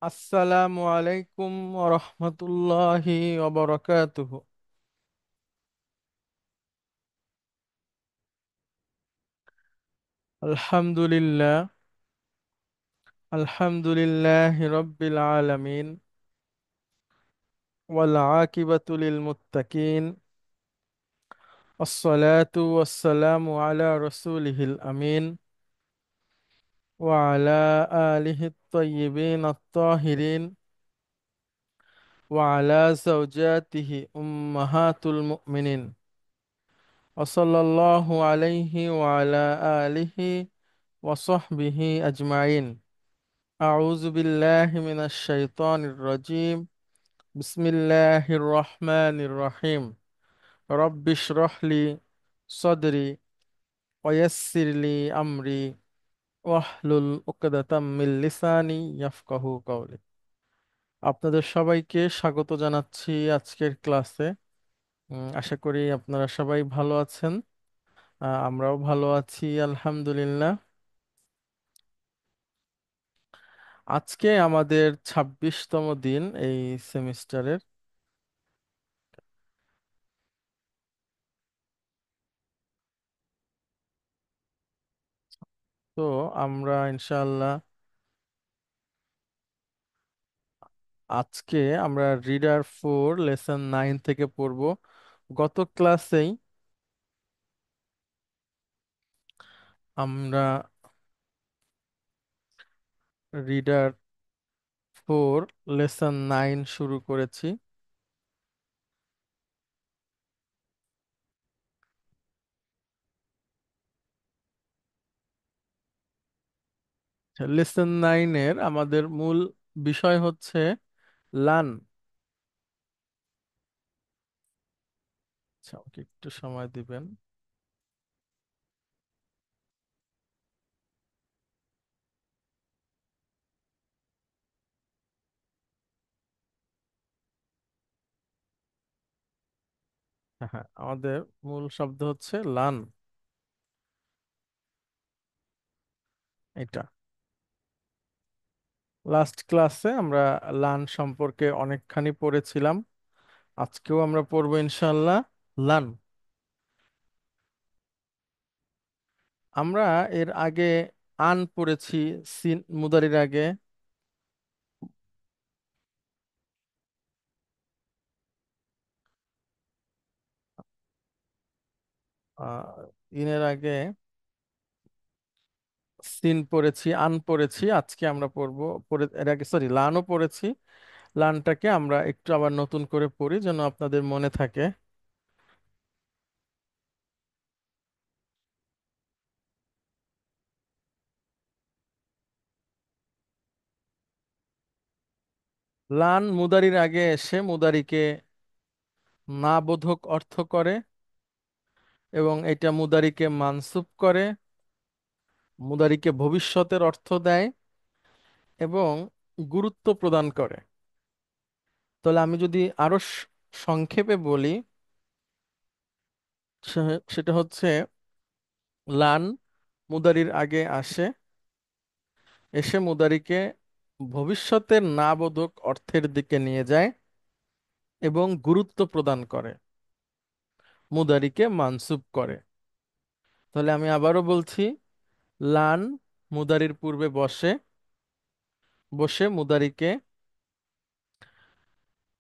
আসসালামু আলাইকুম রহমতুল্লাহি ওবরাকাতুহু। আলহামদুলিল্লাহ, আলহামদুলিল্লাহ রব্বিল আলামিন, ওয়াল আকিবাতু লিল মুত্তাকিন, আসসালাতু ওয়াসসালামু আলা রাসূলিহিল আমিন, ওয়া আলা আলিহিত তাইয়্যিবিন আত-তাহিরিন, ওয়া আলা যাওজাতিহি উম্মাহাতুল মুমিনিন, ওয়া সাল্লাল্লাহু আলাইহি ওয়া আলা আলিহি ওয়া সাহবিহি আজমাইন। أعوذ بالله من الشيطان الرجيم. بسم الله الرحمن الرحيم. رب اشرح لي صدري ويسر لي أمري واحلل عقدة من লিসানি ইয়াফকাহু قولي. আপনাদের সবাইকে স্বাগত জানাচ্ছি আজকের ক্লাসে। আশা করি আপনারা সবাই ভালো আছেন। আমরাও ভালো আছি আলহামদুলিল্লাহ। আজকে আমাদের 26তম দিন এই সেমিস্টারের। তো আমরা ইনশাআল্লাহ আজকে আমরা রিডার 4 লেসন 9 থেকে পড়ব। গত ক্লাসেই আমরা রিডার 4 লেসন 9 শুরু করেছি। লেসন 9-এর আমাদের মূল বিষয় হচ্ছে লান। আচ্ছা, আমাকে একটু সময় দিবেন। হ্যাঁ হ্যাঁ, আমাদের মূল শব্দ হচ্ছে লান। এটা লাস্ট ক্লাসে আমরা লান সম্পর্কে অনেকখানি পড়েছিলাম। আজকেও আমরা পড়বো ইনশাল্লাহ লান। আমরা এর আগে আন পড়েছি, সিন মুদারির আগে। ইনের আগে সিন পড়েছি, আন পড়েছি। আজকে আমরা পড়বো, এর আগে সরি লানও পড়েছি। লানটাকে আমরা একটু আবার নতুন করে পড়ি যেন আপনাদের মনে থাকে। লান মুদারির আগে এসে মুদারিকে না বোধক অর্থ করে এবং এটা মুদারিকে মানসুব করে, মুদারিকে ভবিষ্যতের অর্থ দেয় এবং গুরুত্ব প্রদান করে। তাহলে আমি যদি আরো সংক্ষেপে বলি, সেটা হচ্ছে লান মুদারির আগে আসে, এসে মুদারিকে ভবিষ্যতের না বোধক অর্থের দিকে নিয়ে যায় এবং গুরুত্ব প্রদান করে, মুদারিকে মানসুব করে। তাহলে আমি আবারও বলছি, লান মুদারির পূর্বে বসে, বসে মুদারিকে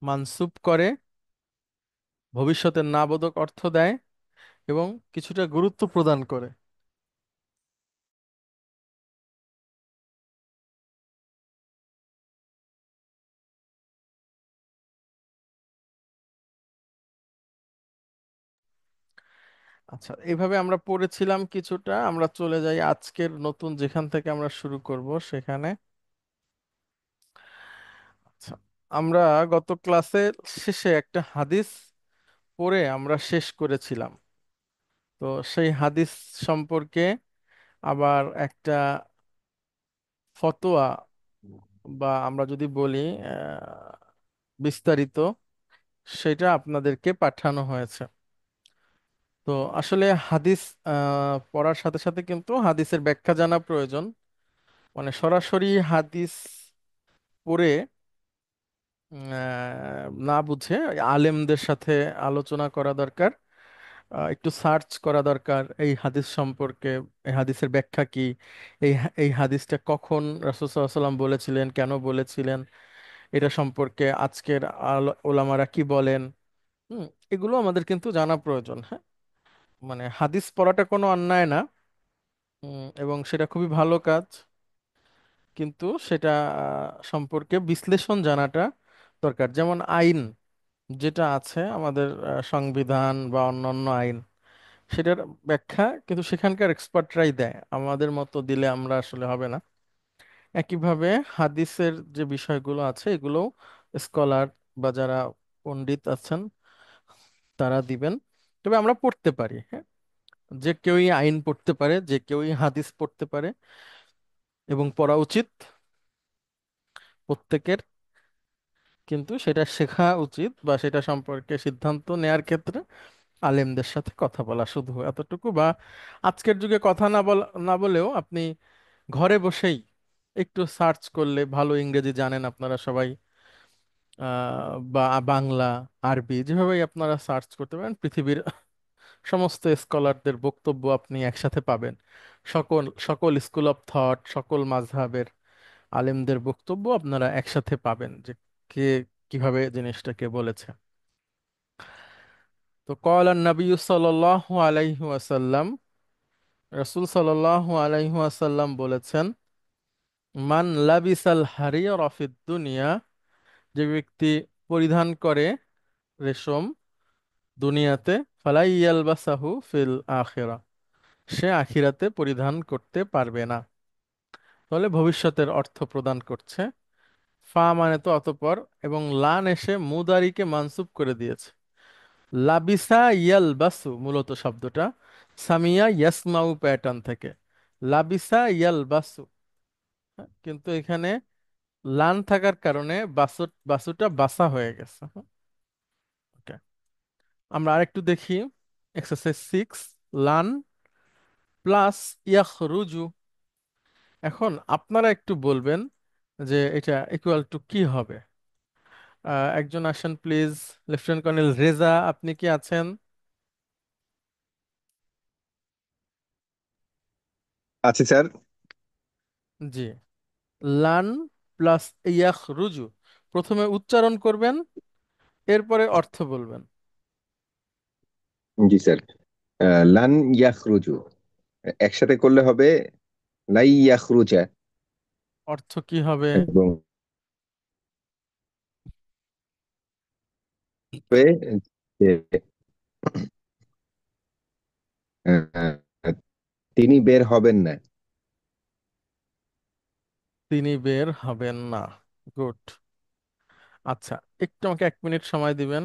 মানসুব করে, ভবিষ্যতের না বোধক অর্থ দেয় এবং কিছুটা গুরুত্ব প্রদান করে। আচ্ছা, এইভাবে আমরা পড়েছিলাম কিছুটা। আমরা চলে যাই আজকের নতুন যেখান থেকে আমরা শুরু করব সেখানে। আচ্ছা, আমরা গত ক্লাসে শেষে একটা হাদিস পড়ে আমরা শেষ করেছিলাম। তো সেই হাদিস সম্পর্কে আবার একটা ফতোয়া, বা আমরা যদি বলি বিস্তারিত, সেটা আপনাদেরকে পাঠানো হয়েছে। তো আসলে হাদিস পড়ার সাথে সাথে কিন্তু হাদিসের ব্যাখ্যা জানা প্রয়োজন। মানে সরাসরি হাদিস পড়ে না বুঝে আলেমদের সাথে আলোচনা করা দরকার, একটু সার্চ করা দরকার এই হাদিস সম্পর্কে, এই হাদিসের ব্যাখ্যা কি, এই হাদিসটা কখন রাসূল সাল্লাল্লাহু আলাইহি ওয়াসাল্লাম বলেছিলেন, কেন বলেছিলেন, এটা সম্পর্কে আজকের ওলামারা কি বলেন। হুম, এগুলো আমাদের কিন্তু জানা প্রয়োজন। হ্যাঁ, মানে হাদিস পড়াটা কোনো অন্যায় না, এবং সেটা খুবই ভালো কাজ, কিন্তু সেটা সম্পর্কে বিশ্লেষণ জানাটা দরকার। যেমন আইন যেটা আছে আমাদের, সংবিধান বা অন্যান্য আইন, সেটার ব্যাখ্যা কিন্তু সেখানকার এক্সপার্টরাই দেয়, আমাদের মতো দিলে আমরা আসলে হবে না। একইভাবে হাদিসের যে বিষয়গুলো আছে এগুলো স্কলার বা যারা পণ্ডিত আছেন তারা দিবেন। তবে আমরা পড়তে পারি, হ্যাঁ, যে কেউই আইন পড়তে পারে, যে কেউই হাদিস পড়তে পারে, এবং পড়া উচিত প্রত্যেকের। কিন্তু সেটা শেখা উচিত বা সেটা সম্পর্কে সিদ্ধান্ত নেয়ার ক্ষেত্রে আলেমদের সাথে কথা বলা, শুধু এতটুকু। বা আজকের যুগে কথা না বলেও আপনি ঘরে বসেই একটু সার্চ করলে, ভালো ইংরেজি জানেন আপনারা সবাই, বা বাংলা, আরবি, যেভাবেই আপনারা সার্চ করতে পারেন, পৃথিবীর সমস্ত স্কলারদের বক্তব্য আপনি একসাথে পাবেন। সকল সকল স্কুল অফ থট, সকল মাযহাবের আলেমদের বক্তব্য আপনারা একসাথে পাবেন, যে কে কিভাবে জিনিসটাকে বলেছে। তো ক্বালা নবী সাল্লাল্লাহু আলাইহি ওয়াসাল্লাম, রাসূল সাল্লাল্লাহু আলাইহি ওয়াসাল্লাম বলেছেন, মান লাবিসাল হারিয়রা ফিদ দুনিয়া, যে ব্যক্তি পরিধান করে রেশম দুনিয়াতে, ফালাই ইয়ালবাসাহু ফিল আখিরা, সে আখিরাতে পরিধান করতে পারবে না। তাহলে ভবিষ্যতের অর্থ প্রদান করছে। ফা মানে তো অতঃপর, এবং লান এসে মুদারিকে মানসুব করে দিয়েছে। লাবিসা ইয়ালবাসু মূলত শব্দটা সামিয়া ইয়াসমাউ প্যাটার্ন থেকে, লাবিসা ইয়ালবাসু। কিন্তু এখানে লান থাকার কারণে বাসুটা বাসা হয়ে গেছে। ওকে, আমরা আরেকটু দেখি। এক্সারসাইজ 6, লান প্লাস ইয়াখরুজু। এখন আপনারা একটু বলবেন যে এটা ইকুয়াল টু কি হবে। একজন আসেন প্লিজ, লেফটেন্যান্ট কর্নেল রেজা, আপনি কি আছেন? আছি স্যার। জি, লান প্লাস ইয়াখরুজু, প্রথমে উচ্চারণ করবেন, এরপরে অর্থ বলবেন। জি স্যার। লান ইয়াখরুজু একসাথে করলে হবে লাই ইয়াখরুজা। অর্থ কি হবে? এবং হবে যে, আহ, তিনি বের হবেন না। তিনি বের হবেন না। গুড। আচ্ছা, একটু আমাকে 1 মিনিট সময় দিবেন।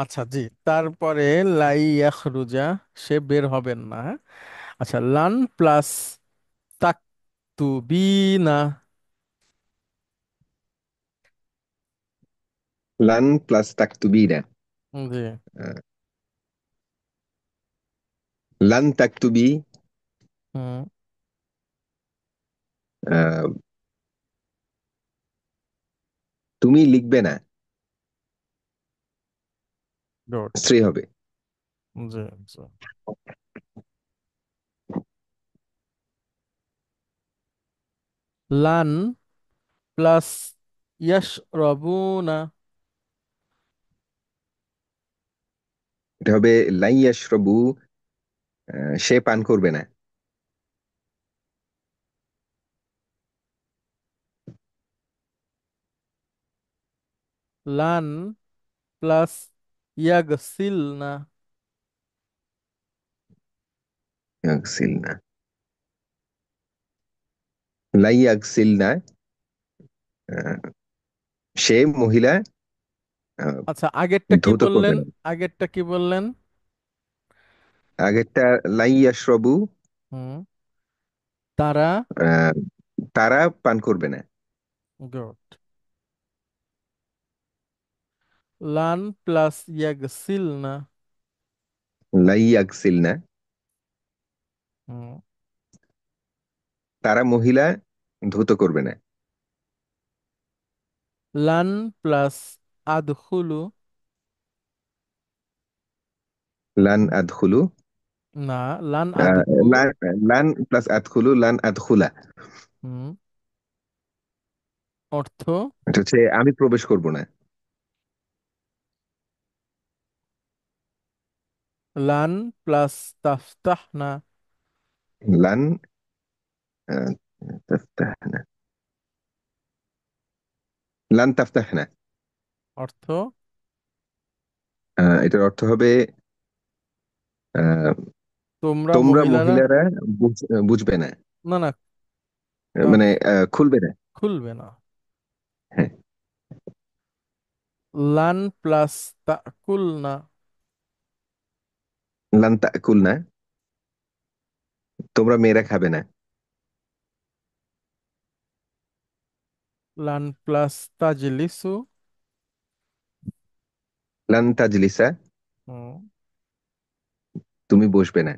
আচ্ছা জি, তারপরে লাই ইয়াখরুজা, সে বের হবেন না, হ্যাঁ? আচ্ছা, লান প্লাস তাকতুবিনা। লান প্লাস তাকতুবিনা। জি। আহ, লান তাকতুবি, হুম। আহ, তুমি লিখবে না, গুড। স্ত্রী হবে। জি। জি। লান প্লাস ইয়াশরাবুনা। এটা হবে লাই ইয়াশরাবু, সে পান করবে না। লান প্লাস ইয়াগসিলনা। ইয়াগসিল না, লাই ইয়াগসিল না, সে মহিলা আহ, আচ্ছা, আগেরটা কি ধৌত করবে বললেন? না। আগেরটা কি বললেন? আগেরটা লাই ইয়াশরাবু, হুম। তারা। আহ, তারা পান করবে না। গুড। লান প্লাস ইয়াগসিলনা। লাই ইয়াগসিল না, হুম। তারা মহিলা ধৌত করবে না। লান প্লাস আদখুলু। লান আদখুলু, না, লান আহ, আদখু। লান লান প্লাস আদখুলু, লান আদখুলা। হুম। অর্থ। এটা হচ্ছে আমি প্রবেশ করব না। লান প্লাস তাফতাহনা। লান আহ, তাফতাহনা, লান তাফতাহনা। অর্থ। এটার অর্থ হবে আহ, তোমরা তোমরা মহিলারা। মহিলারা বুঝবে না, না না, কা- মানে খুলবে না। খুলবে না। হ্যাঁ, লান প্লাস তাকুলনা। লান তাকুল না, তোমরা মেয়েরা খাবে না। লান প্লাস তাজলিসু। লান তাজলিসা, হুম। তুমি বসবে না।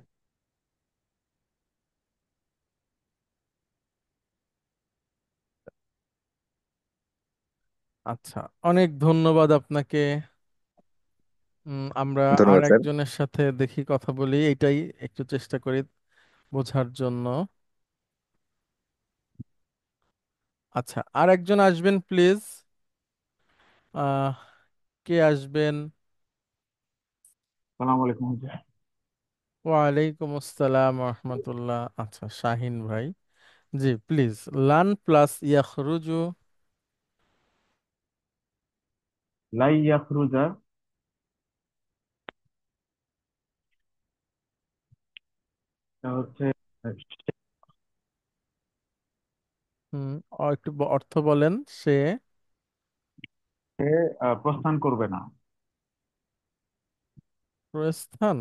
আচ্ছা, অনেক ধন্যবাদ আপনাকে। আমরা আর ধন্যবাদ স্যার। একজনের সাথে দেখি কথা বলি, এটাই একটু চেষ্টা করি বোঝার জন্য। আচ্ছা, আর একজন আসবেন প্লিজ। আহ কে আসবেন? সালাম আলাইকুম হুজুর। ওয়ালাইকুম আসসালাম রহমতুল্লাহ। আচ্ছা, শাহিন ভাই। জি প্লিজ। LAN plus ইয়াখরুজু। লাই ইয়াখরুজা, এটা হচ্ছে হুম। একটু অর্থ বলেন। সে সে প্রস্থান করবে না। প্রস্থান।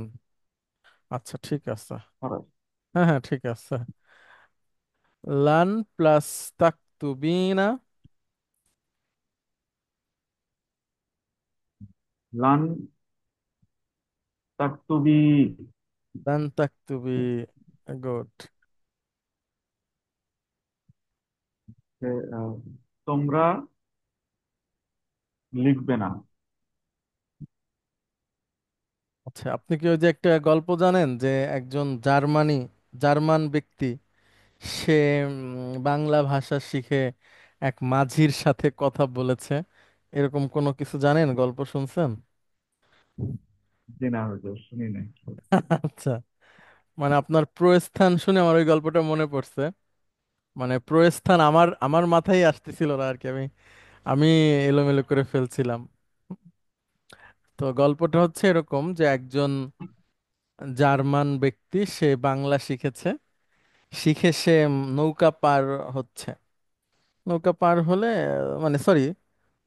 আচ্ছা, ঠিক আছে। খরচ। হ্যাঁ হ্যাঁ, ঠিক আছে। লান প্লাস তাকতুবিনা। লান তাকতুবি, লান তাকতুবি। গুড। সে, আহ, তোমরা লিখবে না। আচ্ছা, আপনি কি ওই যে একটা গল্প জানেন যে একজন জার্মান ব্যক্তি, সে বাংলা ভাষা শিখে এক মাঝির সাথে কথা বলেছে, এরকম কোনো কিছু জানেন? গল্প শুনছেন? জি না হুজুর, শুনি নাই। আচ্ছা, মানে আপনার প্রস্থান শুনে আমার ওই গল্পটা মনে পড়ছে। মানে প্রস্থান আমার আমার মাথায় আসতেছিল না আর কি, আমি আমি এলোমেলো করে ফেলছিলাম। তো গল্পটা হচ্ছে এরকম যে একজন জার্মান ব্যক্তি, সে বাংলা শিখেছে, শিখে সে নৌকা পার হচ্ছে। নৌকা পার হলে, মানে সরি,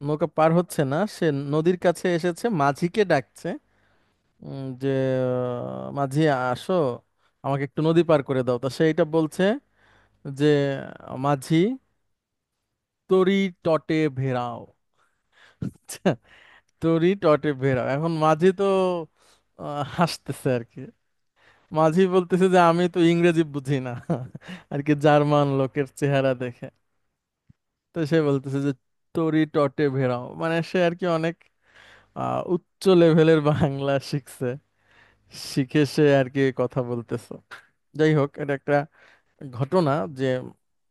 নৌকা পার হচ্ছে না, সে নদীর কাছে এসেছে, মাঝিকে ডাকছে যে মাঝি আসো, আমাকে একটু নদী পার করে দাও। তা সেইটা বলছে যে মাঝি তরি তটে ভেড়াও। তরি তটে ভেড়াও, এখন মাঝি তো হাসতেছে আর কি। মাঝি বলতেছে যে আমি তো ইংরেজি বুঝি না আর কি, জার্মান লোকের চেহারা দেখে। তো সে বলতেছে যে তরি তটে ভেড়াও, মানে সে আর কি অনেক উচ্চ লেভেলের বাংলা শিখছে, শিখে সে আর কি কথা বলতেছে। যাই হোক, এটা একটা ঘটনা যে,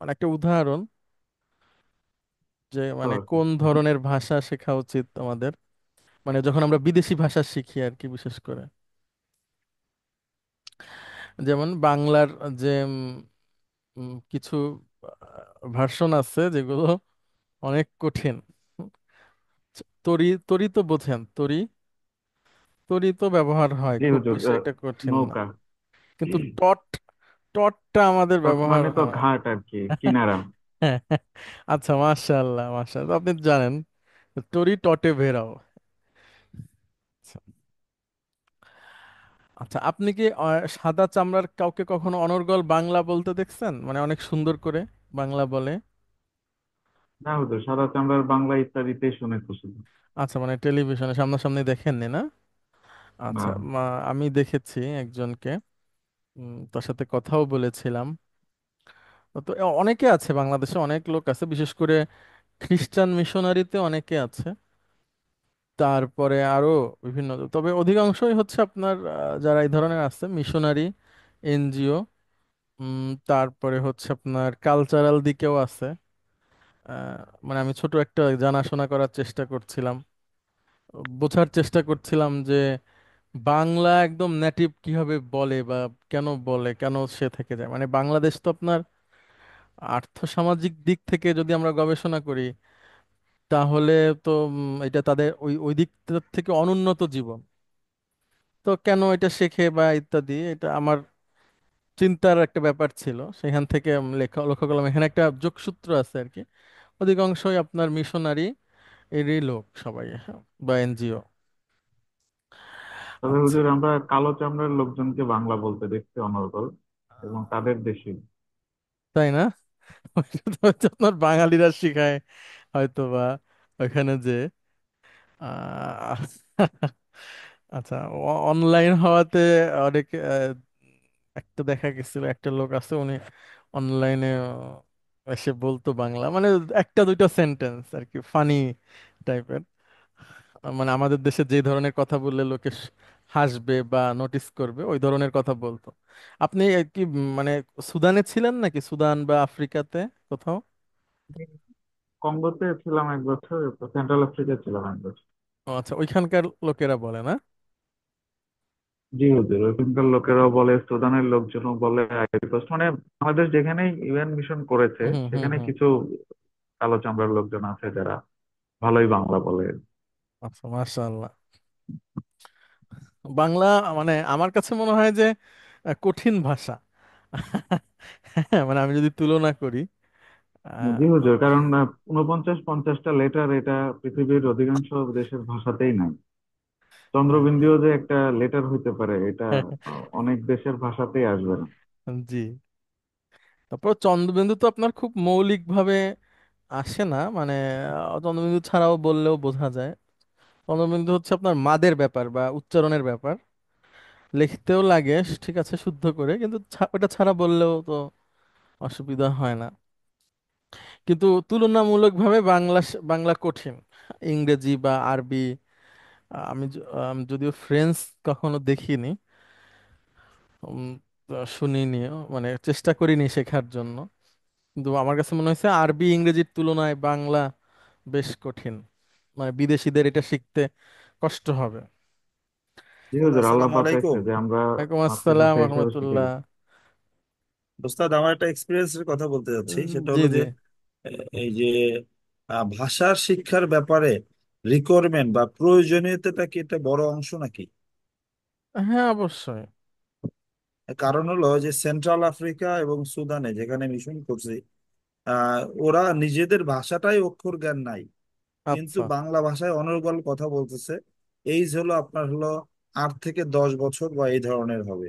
মানে একটা উদাহরণ যে বুঝতে মানে পারছি। কোন ধরনের ভাষা শেখা উচিত আমাদের, মানে যখন আমরা বিদেশি ভাষা শিখি আর কি, বিশেষ করে যেমন বাংলার যে কিছু ভার্সন আছে যেগুলো অনেক কঠিন। তরি, তরি তো বোঝেন, তরি, তরি তো ব্যবহার হয়, জি খুব হুজুর, বেশি একটা কঠিন না। নৌকা। কিন্তু টট, টটটা আমাদের তট ব্যবহার মানে তো হয়। ঘাট আর কি, কিনারা। আচ্ছা, মাশাআল্লাহ মাশাআল্লাহ, আপনি জানেন। তরি টটে ভেড়াও। আচ্ছা, আচ্ছা, আপনি কি সাদা চামড়ার কাউকে কখনো অনর্গল বাংলা বলতে দেখছেন, মানে অনেক সুন্দর করে বাংলা বলে? না হুজুর, সাদা চামড়ার বাংলা ইত্যাদিতেই শুনেছি শুধু। আচ্ছা, মানে টেলিভিশনে সামনাসামনি দেখেননি না? না। আচ্ছা, আমি দেখেছি একজনকে, তার সাথে কথাও বলেছিলাম। তো অনেকে আছে বাংলাদেশে, অনেক লোক আছে, বিশেষ করে খ্রিস্টান মিশনারিতে অনেকে আছে। তারপরে আরো বিভিন্ন, তবে অধিকাংশই হচ্ছে আপনার যারা এই ধরনের আছে মিশনারি, এনজিও, তারপরে হচ্ছে আপনার কালচারাল দিকেও আছে। মানে আমি ছোট একটা জানাশোনা করার চেষ্টা করছিলাম, বোঝার চেষ্টা করছিলাম যে বাংলা একদম নেটিভ কিভাবে বলে, বা কেন বলে, কেন সে থেকে যায়। মানে বাংলাদেশ তো আপনার আর্থসামাজিক দিক থেকে যদি আমরা গবেষণা করি, তাহলে তো এটা তাদের ওই ওই দিক থেকে অনুন্নত জীবন। তো কেন এটা শেখে বা ইত্যাদি, এটা আমার চিন্তার একটা ব্যাপার ছিল। সেখান থেকে লেখা লক্ষ্য করলাম এখানে একটা যোগসূত্র আছে আর কি। অধিকাংশই আপনার মিশনারি এরই লোক সবাই, হ্যাঁ, বা এনজিও। তবে আচ্ছা, হুজুর, আমরা কালো চামড়ার লোকজনকে বাংলা বলতে দেখছি অনর্গল, এবং তাদের দেশে। তাই না? ওইটা তো হচ্ছে আপনার বাঙালিরা শিখায় হয়তো, বা ওইখানে যে আহ, আচ্ছা, অনলাইন হওয়াতে অনেক একটা দেখা গেছিল, একটা লোক আছে উনি অনলাইনে এসে বলতো বাংলা, মানে একটা দুইটা সেন্টেন্স আর কি, ফানি টাইপের। মানে আমাদের দেশে যে ধরনের কথা বললে লোকে হাসবে বা নোটিস করবে, ওই ধরনের কথা বলতো। আপনি কি মানে সুদানে ছিলেন নাকি, সুদান বা আফ্রিকাতে কোথাও? কঙ্গোতে ছিলাম 1 বছর, সেন্ট্রাল আফ্রিকা ছিলাম 1 বছর। ও আচ্ছা, ওইখানকার লোকেরা বলে না? জি হুজুর, ওইখানকার লোকেরাও বলে, সুদানের লোকজনও বলে, আইভরি কোস্ট, মানে বাংলাদেশ যেখানেই ইউএন মিশন করেছে হুম হুম সেখানে হুম। কিছু কালো চামড়ার লোকজন আছে যারা ভালোই বাংলা বলে। আচ্ছা, মাশাআল্লাহ। বাংলা মানে আমার কাছে মনে হয় যে কঠিন ভাষা। হ্যাঁ, মানে আমি যদি তুলনা করি, আহ, জি হুজুর, কারণ 49-50টা লেটার, এটা পৃথিবীর অধিকাংশ দেশের ভাষাতেই নাই। চন্দ্রবিন্দুও যে একটা লেটার হইতে পারে, এটা অনেক দেশের ভাষাতেই আসবে না। জি। তারপর চন্দ্রবিন্দু তো আপনার খুব মৌলিক ভাবে আসে না, মানে চন্দ্রবিন্দু ছাড়াও বললেও বোঝা যায়। চন্দ্রবিন্দু হচ্ছে আপনার মাদের ব্যাপার বা উচ্চারণের ব্যাপার, লিখতেও লাগে ঠিক আছে শুদ্ধ করে, কিন্তু ওটা ছাড়া বললেও তো অসুবিধা হয় না। কিন্তু তুলনামূলকভাবে বাংলা বাংলা কঠিন। ইংরেজি বা আরবি, আমি যদিও ফ্রেঞ্চ কখনো দেখিনি, উম, শুনিনিও, মানে চেষ্টা করিনি শেখার জন্য। কিন্তু আমার কাছে মনে হয়েছে আরবি ইংরেজির তুলনায় বাংলা বেশ কঠিন, মানে বিদেশিদের এটা শিখতে কষ্ট হবে। জি ওস্তাদ, হুজুর, আল্লাহ আসসালামু পাক চাইছে আলাইকুম। যে আমরা ওয়ালাইকুম আসসালাম মাতৃভাষা হিসেবে শিখে রহমতুল্লাহ। গেছি। ওস্তাদ, আমার একটা এক্সপিরিয়েন্সের কথা বলতে যাচ্ছি, সেটা জি হলো জি। যে এই যে ভাষার শিক্ষার ব্যাপারে রিকোয়ারমেন্ট বা প্রয়োজনীয়তাটা কি একটা বড় অংশ নাকি? হ্যাঁ, অবশ্যই। কারণ হলো যে সেন্ট্রাল আফ্রিকা এবং সুদানে যেখানে মিশন করছি, ওরা নিজেদের ভাষাটাই অক্ষর জ্ঞান নাই। কিন্তু আচ্ছা। বাংলা ভাষায় অনর্গল কথা বলতেছে। এইজ হলো আপনার হলো 8 থেকে 10 বছর বা এই ধরনের হবে।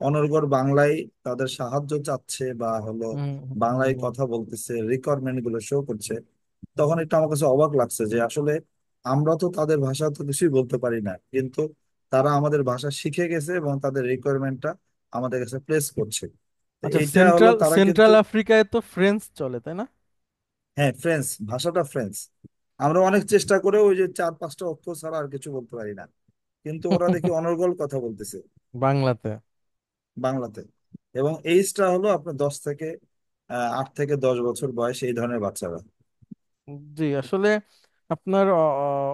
অনর্গল বাংলায় তাদের সাহায্য চাচ্ছে বা হলো হুম হুম বাংলায় হুম। কথা বলতেছে, রিকোয়ারমেন্ট গুলো শো করছে। তখন একটু আমার কাছে অবাক লাগছে যে আসলে আমরা তো তাদের ভাষা তো কিছুই বলতে পারি না, কিন্তু তারা আমাদের ভাষা শিখে গেছে এবং তাদের রিকোয়ারমেন্টটা আমাদের কাছে প্লেস করছে। তো আচ্ছা, এইটা হলো সেন্ট্রাল তারা কিন্তু, সেন্ট্রাল আফ্রিকায় তো ফ্রেঞ্চ চলে, তাই না? হ্যাঁ ফ্রেঞ্চ, ভাষাটা ফ্রেঞ্চ। আমরা অনেক চেষ্টা করে ওই যে 4-5টা অক্ষর ছাড়া আর কিছু বলতে পারি না, কিন্তু ওরা দেখি অনর্গল কথা বলতেছে বাংলাতে। বাংলাতে। এবং এইজটা হলো আপনার 8 থেকে 10 বছর বয়স, এই ধরনের বাচ্চারা। জি, আসলে আপনার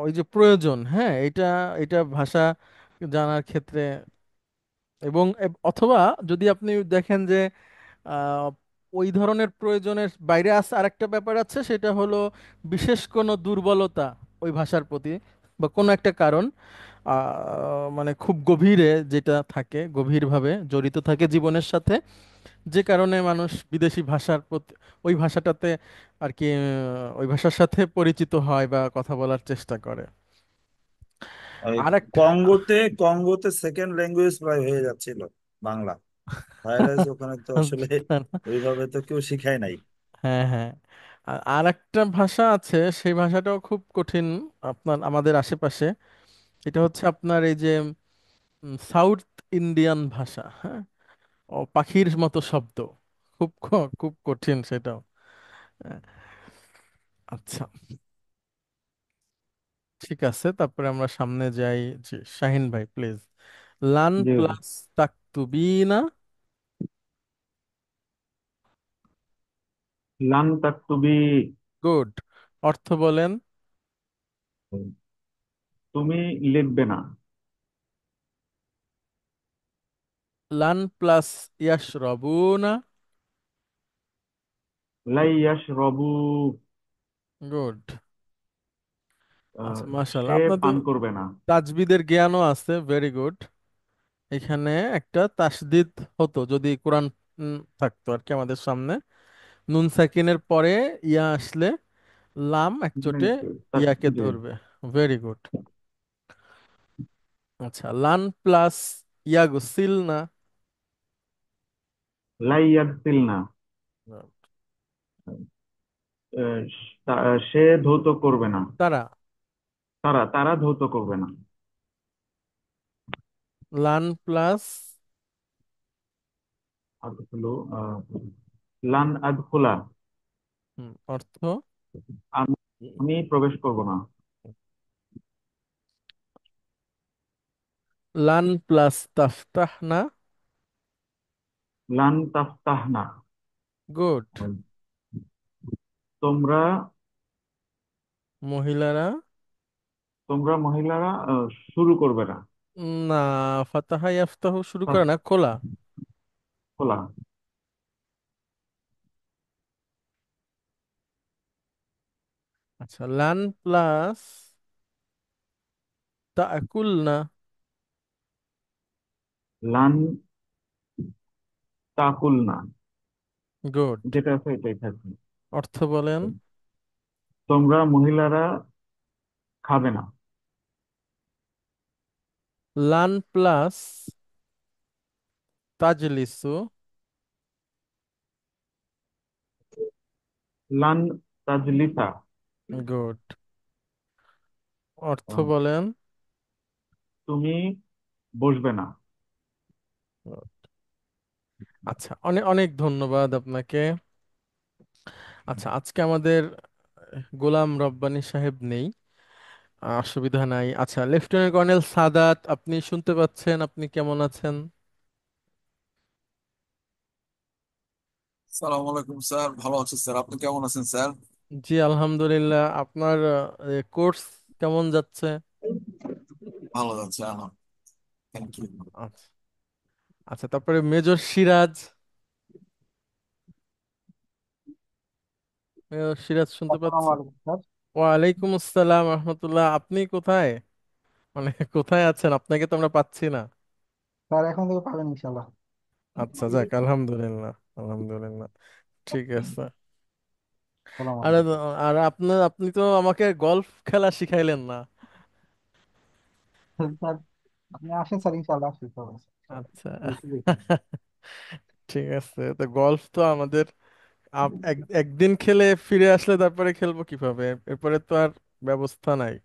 ওই যে প্রয়োজন, হ্যাঁ, এটা এটা ভাষা জানার ক্ষেত্রে, এবং অথবা যদি আপনি দেখেন যে আহ, ওই ধরনের প্রয়োজনের বাইরে আছে আরেকটা ব্যাপার আছে, সেটা হলো বিশেষ কোনো দুর্বলতা ওই ভাষার প্রতি, বা কোনো একটা কারণ, মানে খুব গভীরে যেটা থাকে, গভীরভাবে জড়িত থাকে জীবনের সাথে, যে কারণে মানুষ বিদেশি ভাষার প্রতি, ওই ভাষাটাতে আর কি, ওই ভাষার সাথে পরিচিত হয় বা কথা বলার চেষ্টা করে। ওই আরেকটা কঙ্গোতে সেকেন্ড ল্যাঙ্গুয়েজ প্রায় হয়ে যাচ্ছিল বাংলা। ভাইরাস ওখানে তো আসলে ওইভাবে তো কেউ শিখায় নাই। হ্যাঁ হ্যাঁ। আর একটা ভাষা আছে, সেই ভাষাটাও খুব কঠিন আপনার আমাদের আশেপাশে। এটা হচ্ছে আপনার এই যে সাউথ ইন্ডিয়ান ভাষা, হ্যাঁ, ও পাখির মতো শব্দ, খুব খুব কঠিন সেটাও। হ্যাঁ, আচ্ছা, ঠিক আছে, তারপরে আমরা সামনে যাই। জি, শাহিন ভাই প্লিজ। লান জি প্লাস তাকতুবিনা। লান তাকতুবি, গুড। অর্থ বলেন। তুমি লিখবে না। লান প্লাস ইয়াশরাবুনা। লাইয়াশ রবু, গুড। আচ্ছা, মাশাআল্লাহ, সে আপনার তো পান করবে না। তাজবিদের জ্ঞানও আছে, ভেরি গুড। এখানে একটা তাসদিদ হতো যদি কোরআন থাকতো আর কি আমাদের সামনে, নুন সাকিনের পরে ইয়া আসলে লাম মানে একচোটে ইয়াকে জি, ধরবে। Very good. আচ্ছা, লান প্লাস ইয়াগসিল না। লাইয়াগসিল না, সে ধৌত করবে না। তারা। তারা তারা ধৌত করবে না। লান প্লাস আদখুলু, লান আদখুলা, অর্থ। আমি আমি প্রবেশ করব না। লান প্লাস তাফতাহ না। লান তাফতাহনা, গুড। তোমরা মহিলারা। তোমরা মহিলারা শুরু করবে না। না, ফাতাহা ইয়াফতাহু শুরু করে না, তাফ- খোলা। খোলা। আচ্ছা, লান প্লাস তাকুল না। লান তাকুল না, গুড। যেটা আছে এটাই থাকবে। অর্থ বলেন। তোমরা মহিলারা খাবে না। লান প্লাস তাজলিসু। লান তাজলিসা, গুড। অর্থ আহ, বলেন। তুমি বসবে না। আচ্ছা, অনেক অনেক ধন্যবাদ আপনাকে। আচ্ছা, আজকে আমাদের গোলাম রব্বানী সাহেব নেই, অসুবিধা নাই। আচ্ছা, লেফটেন্যান্ট কর্নেল সাদাত, আপনি শুনতে পাচ্ছেন? আপনি কেমন আছেন? সালাম আলাইকুম স্যার, ভালো আছি স্যার। আপনি কেমন আছেন স্যার? জি আলহামদুলিল্লাহ। আপনার কোর্স কেমন যাচ্ছে? ভালো যাচ্ছে, থ্যাংক ইউ। আচ্ছা। আচ্ছা, তারপরে মেজর সিরাজ। মেজর সিরাজ শুনতে আসসালামু পাচ্ছেন? আলাইকুম স্যার। ওয়ালাইকুম আসসালাম রহমতুল্লাহ। আপনি কোথায়, মানে কোথায় আছেন? আপনাকে তো আমরা পাচ্ছি না। স্যার এখন থেকে পাবেন ইনশাল্লাহ। আচ্ছা, যাক, আলহামদুলিল্লাহ। আলহামদুলিল্লাহ, ঠিক আছে। সালাম আর আলাইকুম। আর আপনি তো আমাকে গলফ খেলা শিখাইলেন না। স্যার, আপনি আসেন স্যার, ইনশাল্লাহ আসি তো। আচ্ছা। অসুবিধা নেই। ঠিক আছে, তো গলফ তো আমাদের একদিন খেলে ফিরে আসলে তারপরে খেলবো কিভাবে? এরপরে তো আর ব্যবস্থা নাই।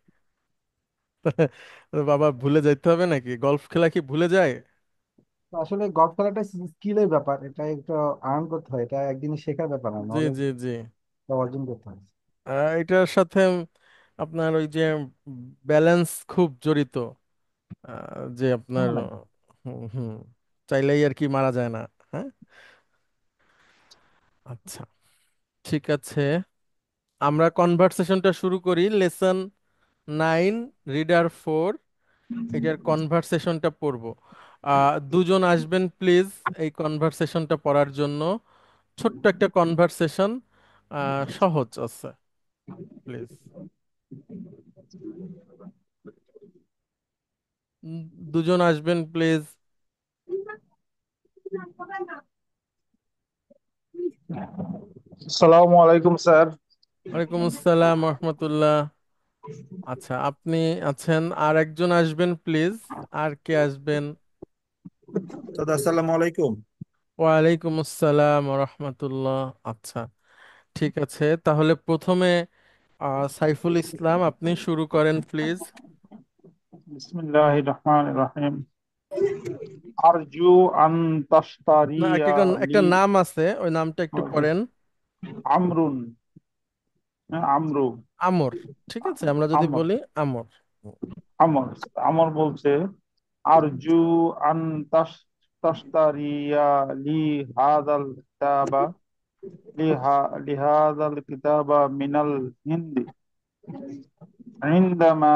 তো বাবা, ভুলে যাইতে হবে নাকি? গলফ খেলা কি ভুলে যায়? তো আসলে গল্ফ খেলাটা স্কিলের ব্যাপার, এটা একটু আর্ন করতে হয়, এটা একদিনে শেখার ব্যাপার না, জি নলেজ জি জি। অর্জন করতে হয়। এটার সাথে আপনার ওই যে ব্যালেন্স খুব জড়িত। যে আপনার সময় লাগে। হুম হুম, চাইলেই আর কি মারা যায় না। হ্যাঁ। আচ্ছা, ঠিক আছে, আমরা কনভারসেশনটা শুরু করি। লেসন 9, রিডার 4, এটার কনভারসেশনটা পড়বো। দুজন আসবেন প্লিজ এই কনভারসেশনটা পড়ার জন্য। ছোট্ট একটা কনভারসেশন, সহজ আছে, প্লিজ। দুজন আসবেন প্লিজ। আসসালামু আলাইকুম স্যার। ওয়ালাইকুম আসসালাম রহমতুল্লাহ। আচ্ছা, আপনি আছেন, আর একজন আসবেন প্লিজ। আর কে আসবেন? দাদা আসসালামু আলাইকুম। ওয়ালাইকুম আসসালাম রহমতুল্লাহ। আচ্ছা, ঠিক আছে, তাহলে প্রথমে সাইফুল ইসলাম, আপনি শুরু করেন প্লিজ। বিসমিল্লাহির রহমানির রহিম। আরজু আন না, তাশতারিয়া একটা লি নাম আছে, ওই নামটা একটু পড়েন। আমরুন। আমরু। আমর। ঠিক আছে, আমরা যদি আমর। বলি আমর। আমর। আমর বলছে আরজু আন তাশতারিয়া লি হাদাল কিতাবা লিহাদাল কিতাবা মিনাল হিন্দি عندما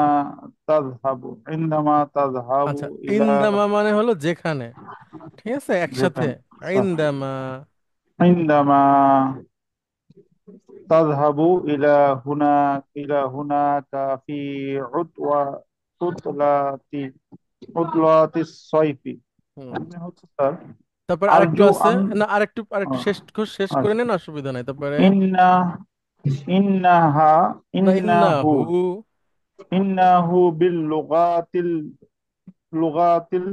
عندما تذهب আচ্ছা, إلى ইনদামা মানে হলো যেখানে। ঠিক আছে, একসাথে। যেখানে ইনদামা। عندما تذهب إلى هناك في عطلة عطلة الصيف হুম। মানে হচ্ছে স্যার তারপর আরেকটু আরজু আছে। আন না, আরেকটু শেষ শেষ করে আচ্ছা নেন, অসুবিধা নাই। তারপরে ইন্না ইন্নাহা না, ইন্নাহু ইন্নাহু। ইন্নাহু বিল লুগাতিল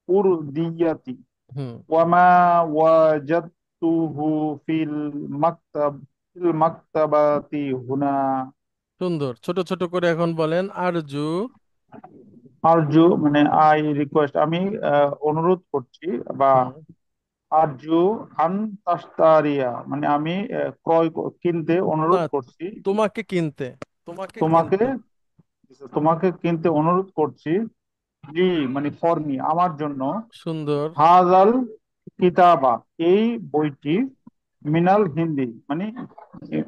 উরদিয়াতি হুম। ওয়ামা ওয়াজাদতুহু ফিল মাকতাবাতি হুনা। সুন্দর, ছোট ছোট করে এখন বলেন। আরজু। আরজু মানে আই রিকোয়েস্ট, আমি অনুরোধ করছি, বা হুম। আরজু আন তাস্তারিয়া মানে আমি কিনতে না, অনুরোধ করছি তোমাকে কিনতে, তোমাকে তোমাকে কিনতে। তোমাকে কিনতে অনুরোধ করছি। জি মানে ফর মি আমার জন্য। সুন্দর। হাজাল কিতাবা এই বইটি মিনাল হিন্দি মানে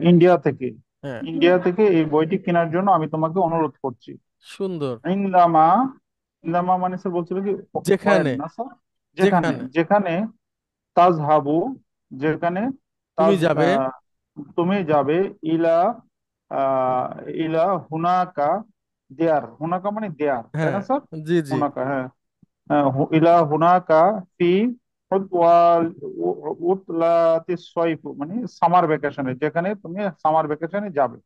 ইন্ডিয়া থেকে। হ্যাঁ। ইন্ডিয়া থেকে এই বইটি কেনার জন্য আমি তোমাকে অনুরোধ করছি। সুন্দর। ইন্দামা ইন্দামা মানে স্যার বলছিল কি ওয়েন যেখানে, না স্যার, যেখানে যেখানে যেখানে তাজহাবু যেখানে তুমি তাজ যাবে। তুমি যাবে ইলা আহ, ইলা হুনাকা দেয়ার, হুনাকা মানে দেয়ার তাই হ্যাঁ। না স্যার? জি জি। হুনাকা হ্যাঁ। ইলা হুনাকা ফি উতওয়াল উতলাতি সয়ফ মানে সামার ভ্যাকেশনে, যেখানে তুমি সামার ভ্যাকেশনে যাবে।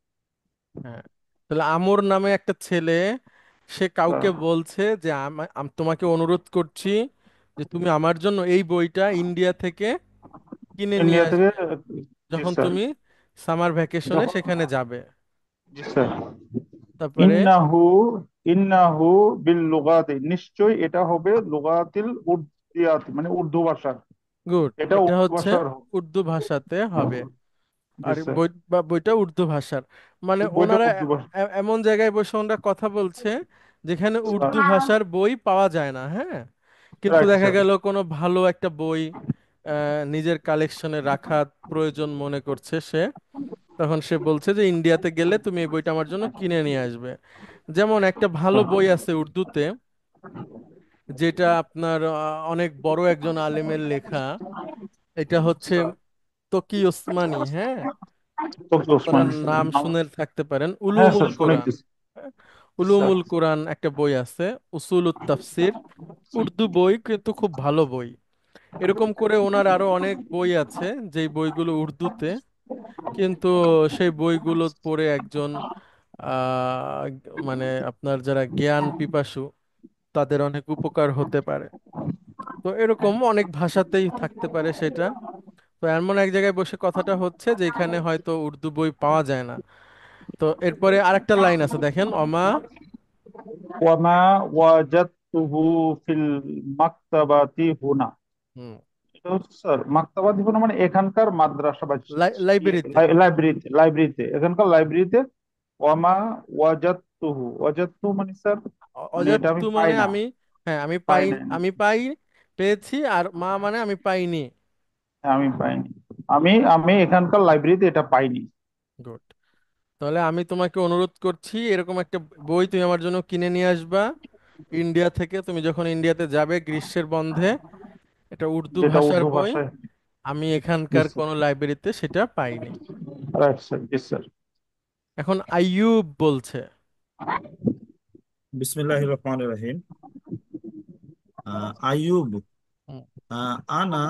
হ্যাঁ, তাহলে আমর নামে একটা ছেলে, সে কাউকে আহ, বলছে যে আমি তোমাকে অনুরোধ করছি যে তুমি আমার জন্য এই বইটা ইন্ডিয়া থেকে কিনে নিয়ে ইন্ডিয়া থেকে। আসবে জি যখন স্যার। তুমি সামার ভ্যাকেশনে যখন সেখানে যাবে। জি স্যার। তারপরে ইন্নাহু ইন্নাহু বিল লুগাতি নিশ্চয় এটা হবে লুগাতিল উর্দিয়াত মানে উর্দু ভাষার। গুড, এটা এটা উর্দু হচ্ছে ভাষার উর্দু ভাষাতে হবে। জি আর স্যার। বইটা উর্দু ভাষার। মানে বইটা ওনারা উর্দু ভাষা এমন জায়গায় বসে ওনারা কথা বলছে যেখানে উর্দু ভাষার বই পাওয়া যায় না। হ্যাঁ, কিন্তু রাইট দেখা স্যার। গেল কোনো ভালো একটা বই নিজের কালেকশনে রাখা প্রয়োজন মনে করছে সে, তখন সে বলছে যে ইন্ডিয়াতে গেলে তুমি এই বইটা আমার জন্য কিনে নিয়ে আসবে। যেমন একটা ভালো বই আছে উর্দুতে, যেটা আপনার অনেক বড় একজন আলেমের লেখা। এটা হচ্ছে তকি ওসমানী। হ্যাঁ, তৌফিক আপনারা ওসমানী স্যার নাম নাম। শুনে থাকতে পারেন। হ্যাঁ উলুমুল স্যার কোরআন। শুনেছি হ্যাঁ, স্যার। উলুমুল কোরআন একটা বই আছে। উসুলুত তাফসির, উর্দু বই, কিন্তু খুব ভালো বই। এরকম করে ওনার আরো অনেক বই আছে যেই বইগুলো উর্দুতে। কিন্তু সেই বইগুলো পড়ে একজন মানে আপনার যারা জ্ঞান পিপাসু তাদের অনেক উপকার হতে পারে। তো এরকম অনেক ভাষাতেই থাকতে পারে সেটা। তো এমন এক জায়গায় বসে কথাটা হচ্ছে যে এখানে হয়তো উর্দু বই পাওয়া যায় না। তো এরপরে আরেকটা লাইন আছে দেখেন, অমা। ওয়ামা ওয়াজাদতুহু ফিল মাকতাবাতি হুনা। হুম। এটা হচ্ছে স্যার মাকতাবাতি হুনা মানে এখানকার মাদ্রাসা বা লাইব্রেরিতে। লাইব্রেরিতে এখানকার লাইব্রেরিতে। ওয়ামা ওয়াজাদতুহু মানে স্যার মানে এটা আমি অজাত্তু পাই মানে না। আমি, হ্যাঁ আমি পাই পাই, নাই আমি নাকি? পাই, পেয়েছি। আর মা মানে আমি পাইনি। হ্যাঁ, আমি পাইনি। আমি আমি এখানকার লাইব্রেরিতে এটা পাইনি। গুড। তাহলে আমি তোমাকে অনুরোধ করছি এরকম একটা বই তুমি আমার জন্য কিনে নিয়ে আসবা ইন্ডিয়া থেকে। তুমি যখন ইন্ডিয়াতে যাবে গ্রীষ্মের বন্ধে, এটা উর্দু যেটা ভাষার উর্দু বই। ভাষায়। আমি জি এখানকার স্যার। কোনো লাইব্রেরিতে সেটা পাইনি। রাইট স্যার, জি স্যার। এখন আইয়ুব বলছে। বিসমিল্লাহির রহমানির রহিম। আইয়ুব। হুম, আনা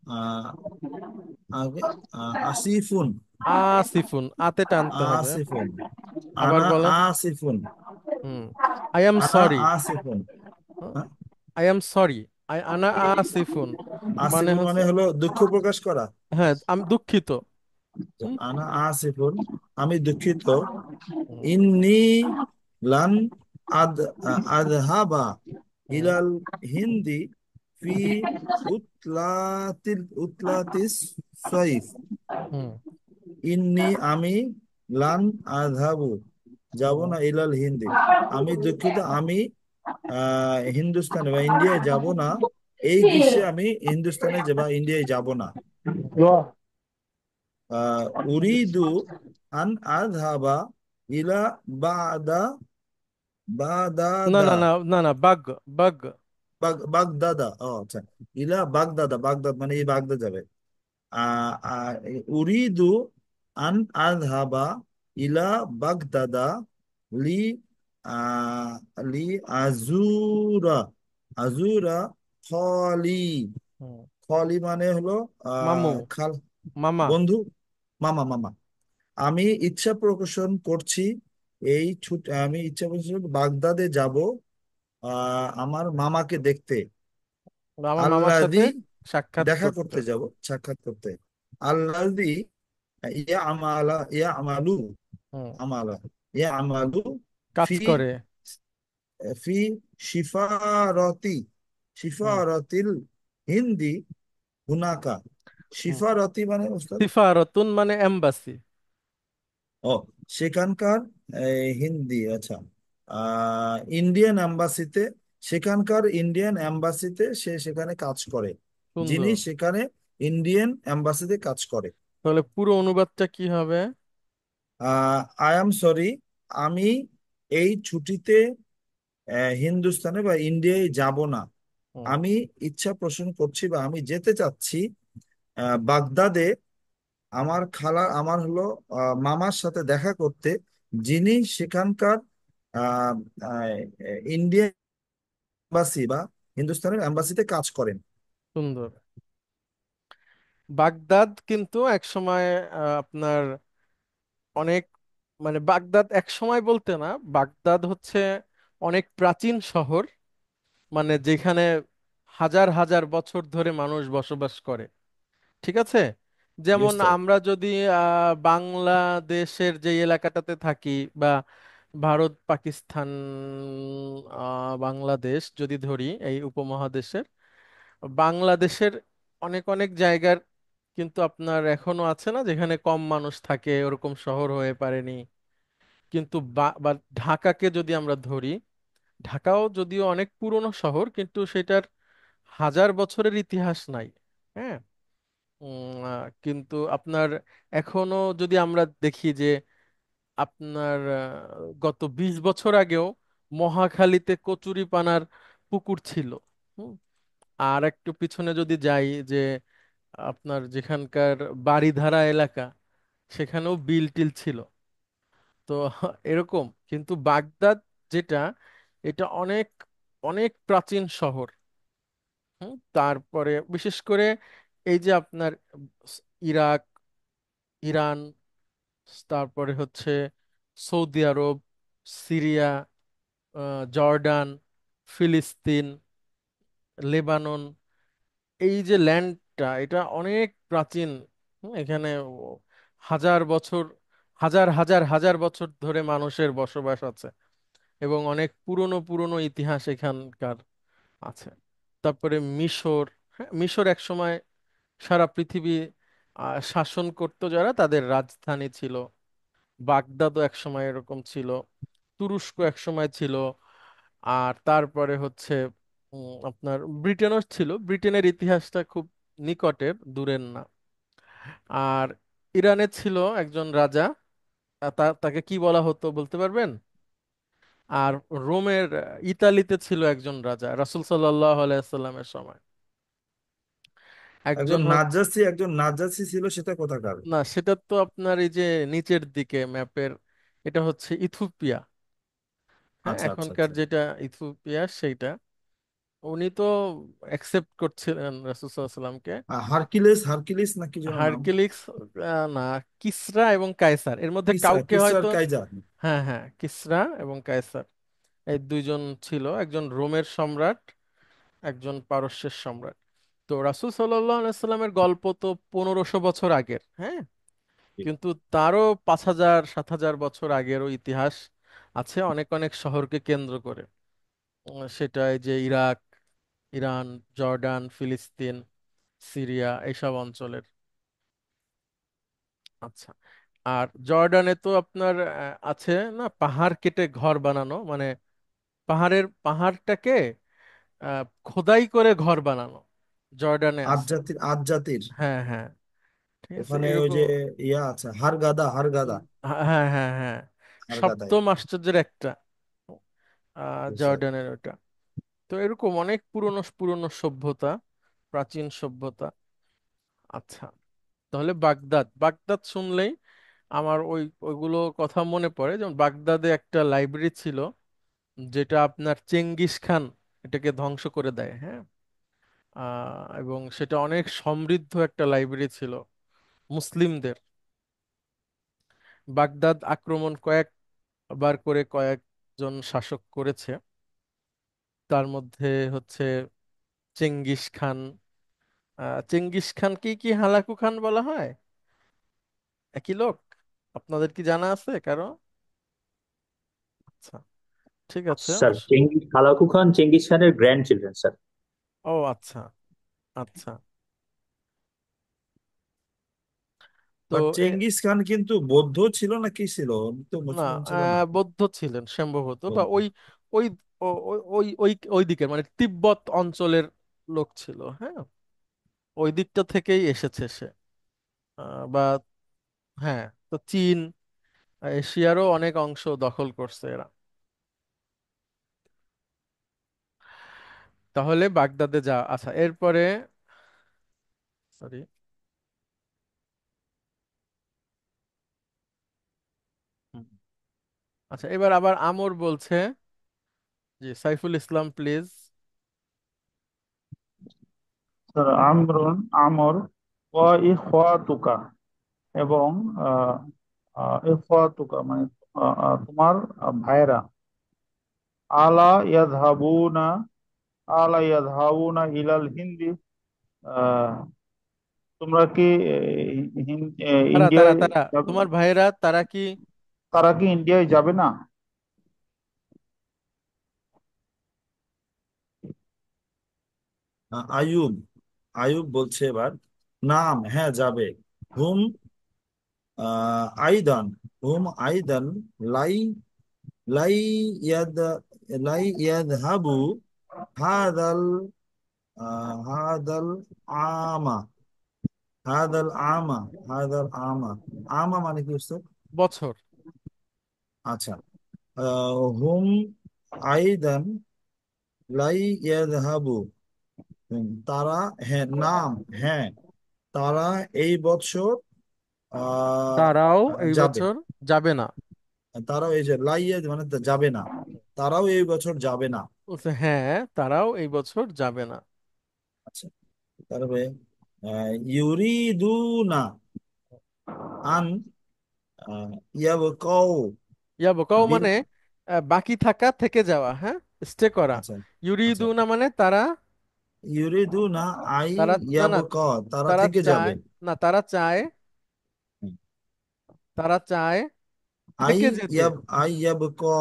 আহ, আগে আসিফুন। আসিফুন, আতে টানতে হবে। আসিফুন। আবার আনা বলেন। আসিফুন। হুম। আই এম আনা সরি। আসিফুন। হ্যাঁ? I am sorry. আনা আসিফুন মানে আসিফুন মানে হচ্ছে, হলো দুঃখ প্রকাশ করা। হ্যাঁ আমি দুঃখিত। হুম, আনা আসিফুন, আমি দুঃখিত। হুম, ইন্নি লান আদ আদহাবা হুম, ইলাল হিন্দি ফি উতলাতিস সাইফ। হুম, ইন্নি আমি লান আযহাবু যাব হুম, না ইলাল হিন্দি। আমি দুঃখিত, আমি হিন্দুস্তানে বা ইন্ডিয়ায় যাব না। এই গ্রীষ্মে আমি হিন্দুস্তানে বা ইন্ডিয়ায় যাব না। হুম। আহ উরিদু আন আযহাবা ইলা বাদা না বাগদাদা। না না না না, বাগ, বাগ। বাগদাদা, ও আচ্ছা। ইলা বাগদাদা, বাগদাদ মানে এই বাগদাদ যাবে। আ- আ- উরিদু আন আযহাবা ইলা বাগদাদা লি লি আজুরা আজুরা খলি। হুম। খলি মানে হলো মামু, খাল, মামা। বন্ধু, মামা মামা। আমি ইচ্ছা প্রকাশন করছি আমি ইচ্ছা প্রকাশন বাগদাদে যাব আমার মামাকে দেখতে। আমার মামার সাথে আল্লাদি, সাক্ষাৎ দেখা করতে। করতে যাব, সাক্ষাৎ করতে। আল্লাদি ইয়ামালু হুম। আমালা ইয়ামালু কাজ ফি করে। ফি শিফারতি হুম। শিফারতিল হিন্দি হুনাকা। হুম। শিফারতি মানে উস্তাদ, সিফারতুন মানে এম্বাসি। ও সেখানকার হিন্দি, আচ্ছা। ইন্ডিয়ান এম্বাসিতে, সেখানকার ইন্ডিয়ান এম্বাসিতে সে সেখানে কাজ করে। যিনি সুন্দর। সেখানে ইন্ডিয়ান এম্বাসিতে কাজ করে। তাহলে পুরো অনুবাদটা কি হবে? আই এম সরি, আমি এই ছুটিতে হিন্দুস্তানে বা ইন্ডিয়ায় যাব না। হুম, আমি ইচ্ছা পোষণ করছি বা আমি যেতে চাচ্ছি বাগদাদে আমার হলো মামার সাথে দেখা করতে, যিনি সেখানকার আহ, আহ, ইন্ডিয়ান এম্বাসি বা হিন্দুস্তানের এম্বাসিতে কাজ করেন। সুন্দর। বাগদাদ কিন্তু এক সময় আপনার অনেক, মানে বাগদাদ এক সময় বলতে না, বাগদাদ হচ্ছে অনেক প্রাচীন শহর, মানে যেখানে হাজার হাজার বছর ধরে মানুষ বসবাস করে। ঠিক আছে। যেমন বুঝতে। আমরা যদি বাংলাদেশের যে এলাকাটাতে থাকি, বা ভারত পাকিস্তান বাংলাদেশ যদি ধরি এই উপমহাদেশের, বাংলাদেশের অনেক অনেক জায়গার কিন্তু আপনার এখনো আছে না যেখানে কম মানুষ থাকে, ওরকম শহর হয়ে পারেনি। কিন্তু বা ঢাকাকে যদি আমরা ধরি, ঢাকাও যদিও অনেক পুরনো শহর কিন্তু সেটার হাজার বছরের ইতিহাস নাই। হ্যাঁ। কিন্তু আপনার এখনো যদি আমরা দেখি যে আপনার গত 20 বছর আগেও মহাখালীতে কচুরিপানার পুকুর ছিল। হুম। আর একটু পিছনে যদি যাই, যে আপনার যেখানকার বারিধারা এলাকা, সেখানেও বিল টিল ছিল। তো এরকম কিন্তু বাগদাদ যেটা, এটা অনেক অনেক প্রাচীন শহর। তারপরে বিশেষ করে এই যে আপনার ইরাক, ইরান, তারপরে হচ্ছে সৌদি আরব, সিরিয়া, জর্ডান, ফিলিস্তিন, লেবানন। এই যে ল্যান্ডটা, এটা অনেক প্রাচীন। এখানে হাজার বছর, হাজার হাজার হাজার বছর ধরে মানুষের বসবাস আছে, এবং অনেক পুরনো পুরনো ইতিহাস এখানকার আছে। তারপরে মিশর। হ্যাঁ, মিশর এক সময় সারা পৃথিবী শাসন করতো যারা, তাদের রাজধানী ছিল। বাগদাদও এক সময় এরকম ছিল, তুরস্ক এক সময় ছিল। আর তারপরে হচ্ছে আপনার ব্রিটেনও ছিল। ব্রিটেনের ইতিহাসটা খুব নিকটের, দূরের না। আর ইরানে ছিল একজন রাজা, তাকে কি বলা হতো বলতে পারবেন? আর রোমের, ইতালিতে ছিল একজন রাজা রাসূল সাল্লাল্লাহু আলাইহি সাল্লামের সময়। একজন একজন নাজ্জাসী ছিল, সেটা কোথাকার? না, সেটা তো আপনার এই যে নিচের দিকে ম্যাপের, এটা হচ্ছে ইথিওপিয়া। হ্যাঁ, আচ্ছা আচ্ছা এখনকার আচ্ছা। যেটা ইথিওপিয়া সেইটা। উনি তো অ্যাকসেপ্ট করছিলেন রাসূল সাল্লাল্লাহু আলাইহি সাল্লামকে। হারকিলিস, হারকিলিস না কি যেন নাম? হারকিলিক্স, না, কিসরা এবং কায়সার, এর মধ্যে কিসরা, কাউকে কিসরার হয়তো। কাইজার। হ্যাঁ হ্যাঁ, কিসরা এবং কায়সার, এই দুইজন ছিল, একজন রোমের সম্রাট, একজন পারস্যের সম্রাট। তো রাসূল সাল্লাল্লাহু আলাইহি সাল্লামের গল্প তো 1500 বছর আগের, হ্যাঁ। কিন্তু তারও 5000 7000 বছর আগেরও ইতিহাস আছে, অনেক অনেক শহরকে কেন্দ্র করে। সেটা এই যে ইরাক, ইরান, জর্ডান, ফিলিস্তিন, সিরিয়া, এইসব অঞ্চলের। আচ্ছা। আর জর্ডানে তো আপনার আছে না, পাহাড় কেটে ঘর বানানো, মানে পাহাড়টাকে খোদাই করে ঘর বানানো, জর্ডানে আছে। আদ জাতির। হ্যাঁ হ্যাঁ, ঠিক আছে, ওখানে ওই এরকম। যে ইয়া আছে, হারগাদা, হারগাদা। হ্যাঁ হ্যাঁ হ্যাঁ, হারগাদায়। সপ্তম আশ্চর্যের একটা, বুঝছো? জর্ডানের ওটা। তো এরকম অনেক পুরনো পুরনো সভ্যতা, প্রাচীন সভ্যতা। আচ্ছা, তাহলে বাগদাদ, বাগদাদ শুনলেই আমার ওইগুলো কথা মনে পড়ে। যেমন বাগদাদে একটা লাইব্রেরি ছিল, যেটা আপনার চেঙ্গিস খান এটাকে ধ্বংস করে দেয়, হ্যাঁ। এবং সেটা অনেক সমৃদ্ধ একটা লাইব্রেরি ছিল মুসলিমদের। বাগদাদ আক্রমণ কয়েকবার করে কয়েকজন শাসক করেছে, তার মধ্যে হচ্ছে চেঙ্গিস খান। চেঙ্গিস খানকে কি হালাকু খান বলা হয়? একই লোক? আপনাদের কি জানা আছে কারো? আচ্ছা, ঠিক আছে। Sir Genghis Hulagu Khan Genghis খানের গ্র্যান্ড চিলড্রেন স্যার। ও আচ্ছা, আচ্ছা। তো বাট চেঙ্গিস খান কিন্তু বৌদ্ধ ছিল না কি ছিল? উনি তো না, মুসলমান ছিল না। বৌদ্ধ ছিলেন সম্ভবত, বা বৌদ্ধ। ওই ওই ওই দিকের, মানে তিব্বত অঞ্চলের লোক ছিল, হ্যাঁ। ওই দিকটা থেকেই এসেছে সে, বা হ্যাঁ। তো চীন, এশিয়ারও অনেক অংশ দখল করছে এরা। তাহলে বাগদাদে যা, আচ্ছা, এরপরে, সরি, আচ্ছা, এবার আবার আমর বলছে, জি সাইফুল ইসলাম প্লিজ। স্যার আমরুন, আমর, ওয়া ইখওয়াতুকা, এবং আহ, ইখওয়াতুকা মানে তোমার ভাইরা। আলা ইয়াযহাবুনা, আলা ইয়াযহাবুনা ইলাল হিন্দি। আহ, তোমরা কি তারা তারা ইন্ডিয়ায় তারা যাবে? তোমার ভাইয়েরা তারা কি? তারা কি ইন্ডিয়ায় যাবে না? আয়ুব, আয়ুব বলছে এবার, নাম, হ্যাঁ যাবে। হুম, আইদান, হুম আইদান, লাই, লাই ইয়াদ, লাই ইয়াদহাবু হাদাল, হাদাল আমা, হাদাল আমা, হাদাল আমা। আমা মানে কি হচ্ছে? বছর। আচ্ছা। হুম আইদান লাই ইয়াদহাবু, তারা, হ্যাঁ নাম, হ্যাঁ তারা এই বছর আহ তারাও এই যাবে। বছর যাবে না। তারাও এই যে লাইয়া মানে যাবে না, তারাও এই বছর যাবে না। বলছে হ্যাঁ, তারাও এই বছর যাবে না। আচ্ছা, তারপরে ইউরিদুনা আন ইয়াবকাউ ইয়াবকাও বিল মানে বাকি থাকা, থেকে যাওয়া, হ্যাঁ, স্টে করা। আচ্ছা আচ্ছা ইউরিদুনা মানে তারা, ইউরিদুনা আই তারা না না, ইয়াবকা তারা তারা থেকে চায়, যাবে না তারা চায়, তারা চায় আই থেকে যেতে, আই ইয়াবকা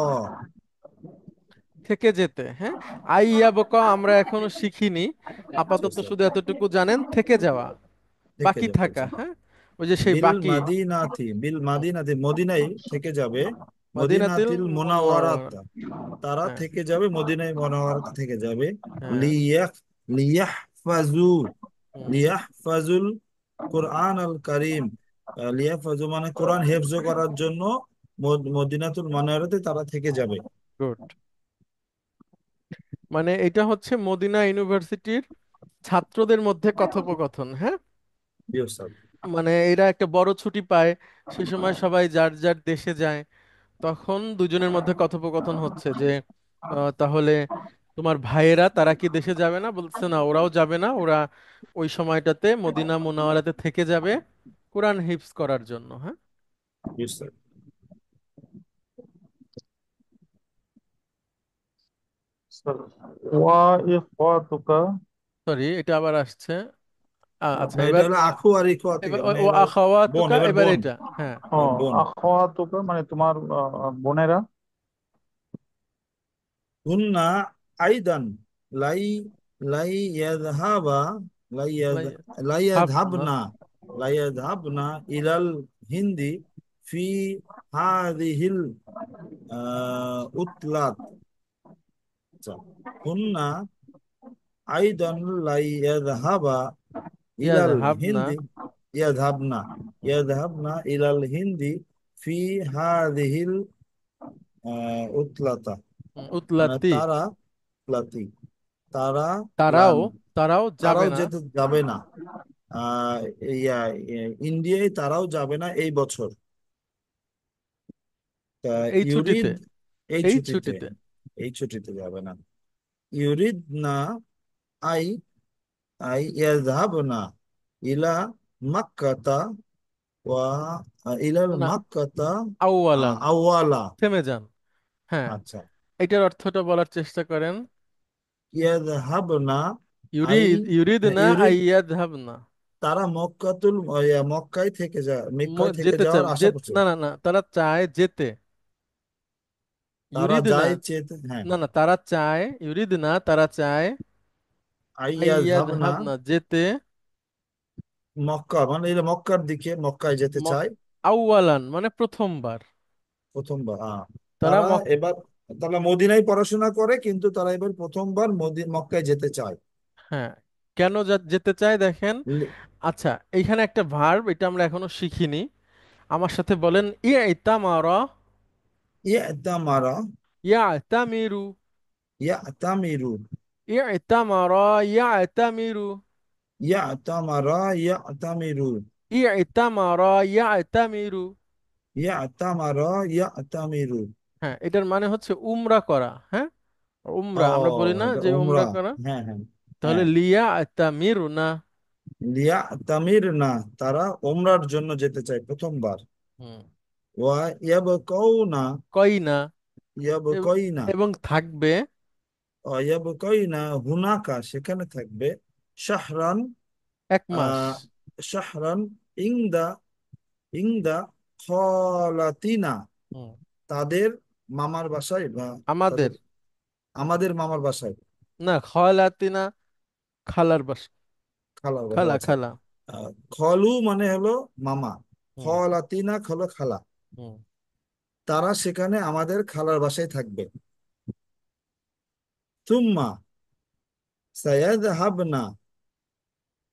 থেকে যেতে, হ্যাঁ। আই ইয়াবকা আমরা এখনো শিখিনি, আচ্ছা আপাতত আচ্ছা শুধু এতটুকু জানেন, থেকে যাওয়া, থেকে বাকি যাবে থাকা, আচ্ছা হ্যাঁ, ওই যে সেই বিল বাকি। মাদিনাতি বিল হুম, মাদিনাতি মদিনায় থেকে যাবে মদিনাতিল মদিনাতিল মুনাওয়ারাত মুনাওয়ারা। তারা হ্যাঁ থেকে যাবে মদিনায় মুনাওয়ারাতে থেকে যাবে হ্যাঁ। লিয়াহ লিয়াহফাজু হুম, লিয়াহফাজুল কোরআন আল কারিম লিয়াহফাজু মানে কোরআন হেফজ করার জন্য মদিনাতুল মুনাওয়ারাতে তারা থেকে যাবে গুড। মানে এটা হচ্ছে মদিনা ইউনিভার্সিটির ছাত্রদের মধ্যে কথোপকথন, হ্যাঁ। জি ওস্তাদ মানে এরা একটা বড় ছুটি পায়, সে সময় সবাই যার যার দেশে যায়, তখন দুজনের মধ্যে কথোপকথন হচ্ছে যে তাহলে তোমার ভাইয়েরা তারা কি দেশে যাবে না? বলছে না, ওরাও যাবে না, ওরা ওই সময়টাতে মদিনা মুনাওয়ারাতে থেকে যাবে কোরআন হিফজ করার জন্য, হ্যাঁ। জি ওস্তাদ ওয়া ইখওয়াতুকা সরি, এটা আবার আসছে। আচ্ছা, এটা এবার হলো আখু আর ইখওয়াতি এবার মানে ও এবার বোন আখাওয়াতুকা, এবার এবার বোন এটা, হ্যাঁ। ও বোন আখওয়াতুকা মানে তোমার বোনেরা। হুন্না আইদান লাই লাই ইয়াযহাবা লাই লাই লাই হাবনা। ইয়াযহাবনা লাই ইয়াযহাবনা ইলাল হিন্দি ফি হাযিহিল উতলাত আচ্ছা হুন্না আইদান লাই ইয়াযহাবা ইলাল ইয়াযহাবনা। হিন্দি ইয়াযহাবনা ইয়াযহাবনা ইলাল হিন্দি ফি হাযিহিল উতলাতা মানে উতলাতি। তারা প্লাতি তারা তারাও, লান তারাও যাবে তারাও না যেতে যাবে না আহ ইয়া ইন্ডিয়ায় তারাও যাবে না এই বছর তা এই ছুটিতে, ইউরিদ এই এই ছুটিতে ছুটিতে। এই ছুটিতে যাবে না ইউরিদ না আই আই ইয়াযহাবনা ইলা মাক্কাতা ওয়া ইলাল না, মাক্কাতা আউয়ালান, আওয়ালা থেমে যান, হ্যাঁ। আচ্ছা এটার অর্থটা বলার চেষ্টা করেন। ইয়াযহাবনা আই ইউরিদ না ইউরিদ আইয়াযহাবনা। তারা মক্কায় থেকে মক্কায় থেকে যেতে যাওয়ার চায়, আশা করছে না না না, তারা চায় যেতে। তারা ইউরিদ না, যায় চেতে হ্যাঁ না না, তারা চায়, ইউরিদ না, তারা চায় আইয়াজ ভাবনা আইয়াযহাবনা যেতে, মক্কা মানে এরা মক্কার দিকে মক্কায় যেতে মক চায় আউয়ালান মানে প্রথমবার। প্রথমবার তারা তারা এবার তারা মদিনায় পড়াশোনা করে কিন্তু তারা এবার প্রথমবার মক্কায় যেতে চায় হ্যাঁ, কেন যেতে চায় দেখেন। লি- আচ্ছা, এইখানে একটা ভার্ব, এটা আমরা এখনো শিখিনি। আমার সাথে বলেন, ইতামারা। ইয়াতামারা ইয়াতামিরু। ইয়াতামিরু ইতামারা ইয়াতামিরু। ইয়াতামারা ইয়াতামিরু ইতামারা ইয়াতামিরু। ইয়াতামারা ইয়াতামিরু হ্যাঁ, এটার মানে হচ্ছে উমরা করা, হ্যাঁ। ও উমরা আমরা বলি না এটা যে উমরা উমরা করা। হ্যাঁ হ্যাঁ তাহলে হ্যাঁ লিয়া তামিরু না। লিয়াতামির না তারা উমরার জন্য যেতে চায় প্রথমবার হুম, ওয়া ইয়াবকাউনা কই না। এব- ইয়াবকাইনা এবং থাকবে ইয়াবকাইনা হুনাকা সেখানে থাকবে শাহরান 1 মাস। আহ শাহরান ইংদা ইংদা খলাতিনা হুম, তাদের মামার বাসায় বা আমাদের, তাদের আমাদের মামার বাসায় না খলাতিনা, খালার বাসা, খালা বাসায় খালা আচ্ছা খালা। খলু মানে হলো মামা হুম খলাতিনা হলো খালা হুম। তারা সেখানে আমাদের খালার বাসায় থাকবে তুম্মা সায়াদহাবনা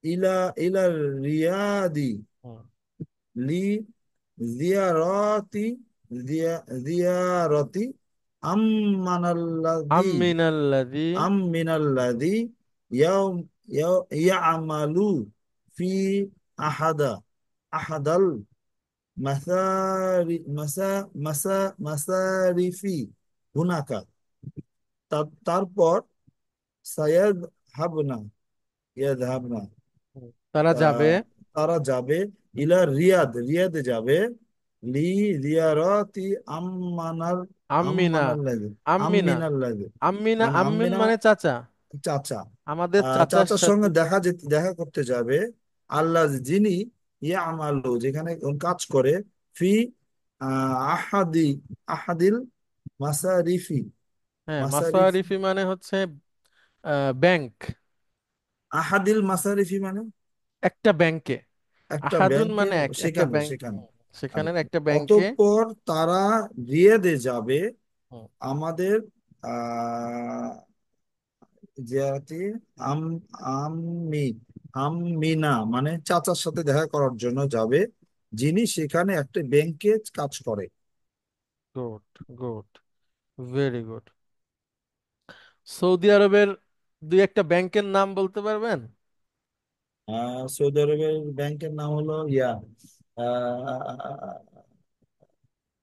ইলা রিয়াদি হুম। লি জিয়ারতি জিয়ারতি আম্মানাল্লাযী আমিনাল্লাযী। আম্মিনাল্লাযী ইয়াম ইয়ামালু ফি আহাদা আহাদাল মাসারি মাসারিফি হুনাকা তারপর সায়াদ হাবনা ইয়াদ হাবনা তারা যাবে তারা যাবে ইলা রিয়াদ, রিয়াদে যাবে। লি রিয়ারতি আম্মানার, আম্মিনা। আম্মানার লাগে, আম্মিনা। আম্মিনার লাগে, আম্মিনা, মানে আম্মিন আম্মিনা মানে চাচা। চাচা। আমাদের চাচার চাচার সাথে। সঙ্গে দেখা করতে যাবে। আল্লাহ যিনি, ইয়া আমালু যেখানে কাজ করে, ফি আহাদি, আহাদিল মাসারিফি, হ্যাঁ, মাসারিফি, মাসোয়ারিফি মানে হচ্ছে ব্যাংক। আহাদিল মাসারিফি মানে একটা ব্যাংকে। একটা আহাদুন ব্যাংকে, মানে একটা সেখানে ব্যাংক। সেখানে। সেখানের আচ্ছা। একটা ব্যাংকে। অতঃপর তারা রিয়াদে যাবে হুম, আমাদের আহ জিয়ারতি আম আম্মি আম্মিনা মানে চাচার সাথে দেখা করার জন্য যাবে, যিনি সেখানে একটা ব্যাংকে কাজ করে। Good, good, very good. Saudi আরবের দুই একটা ব্যাংকের নাম বলতে পারবেন? সৌদি আরবের ব্যাংকের নাম হলো ইয়া, আহ,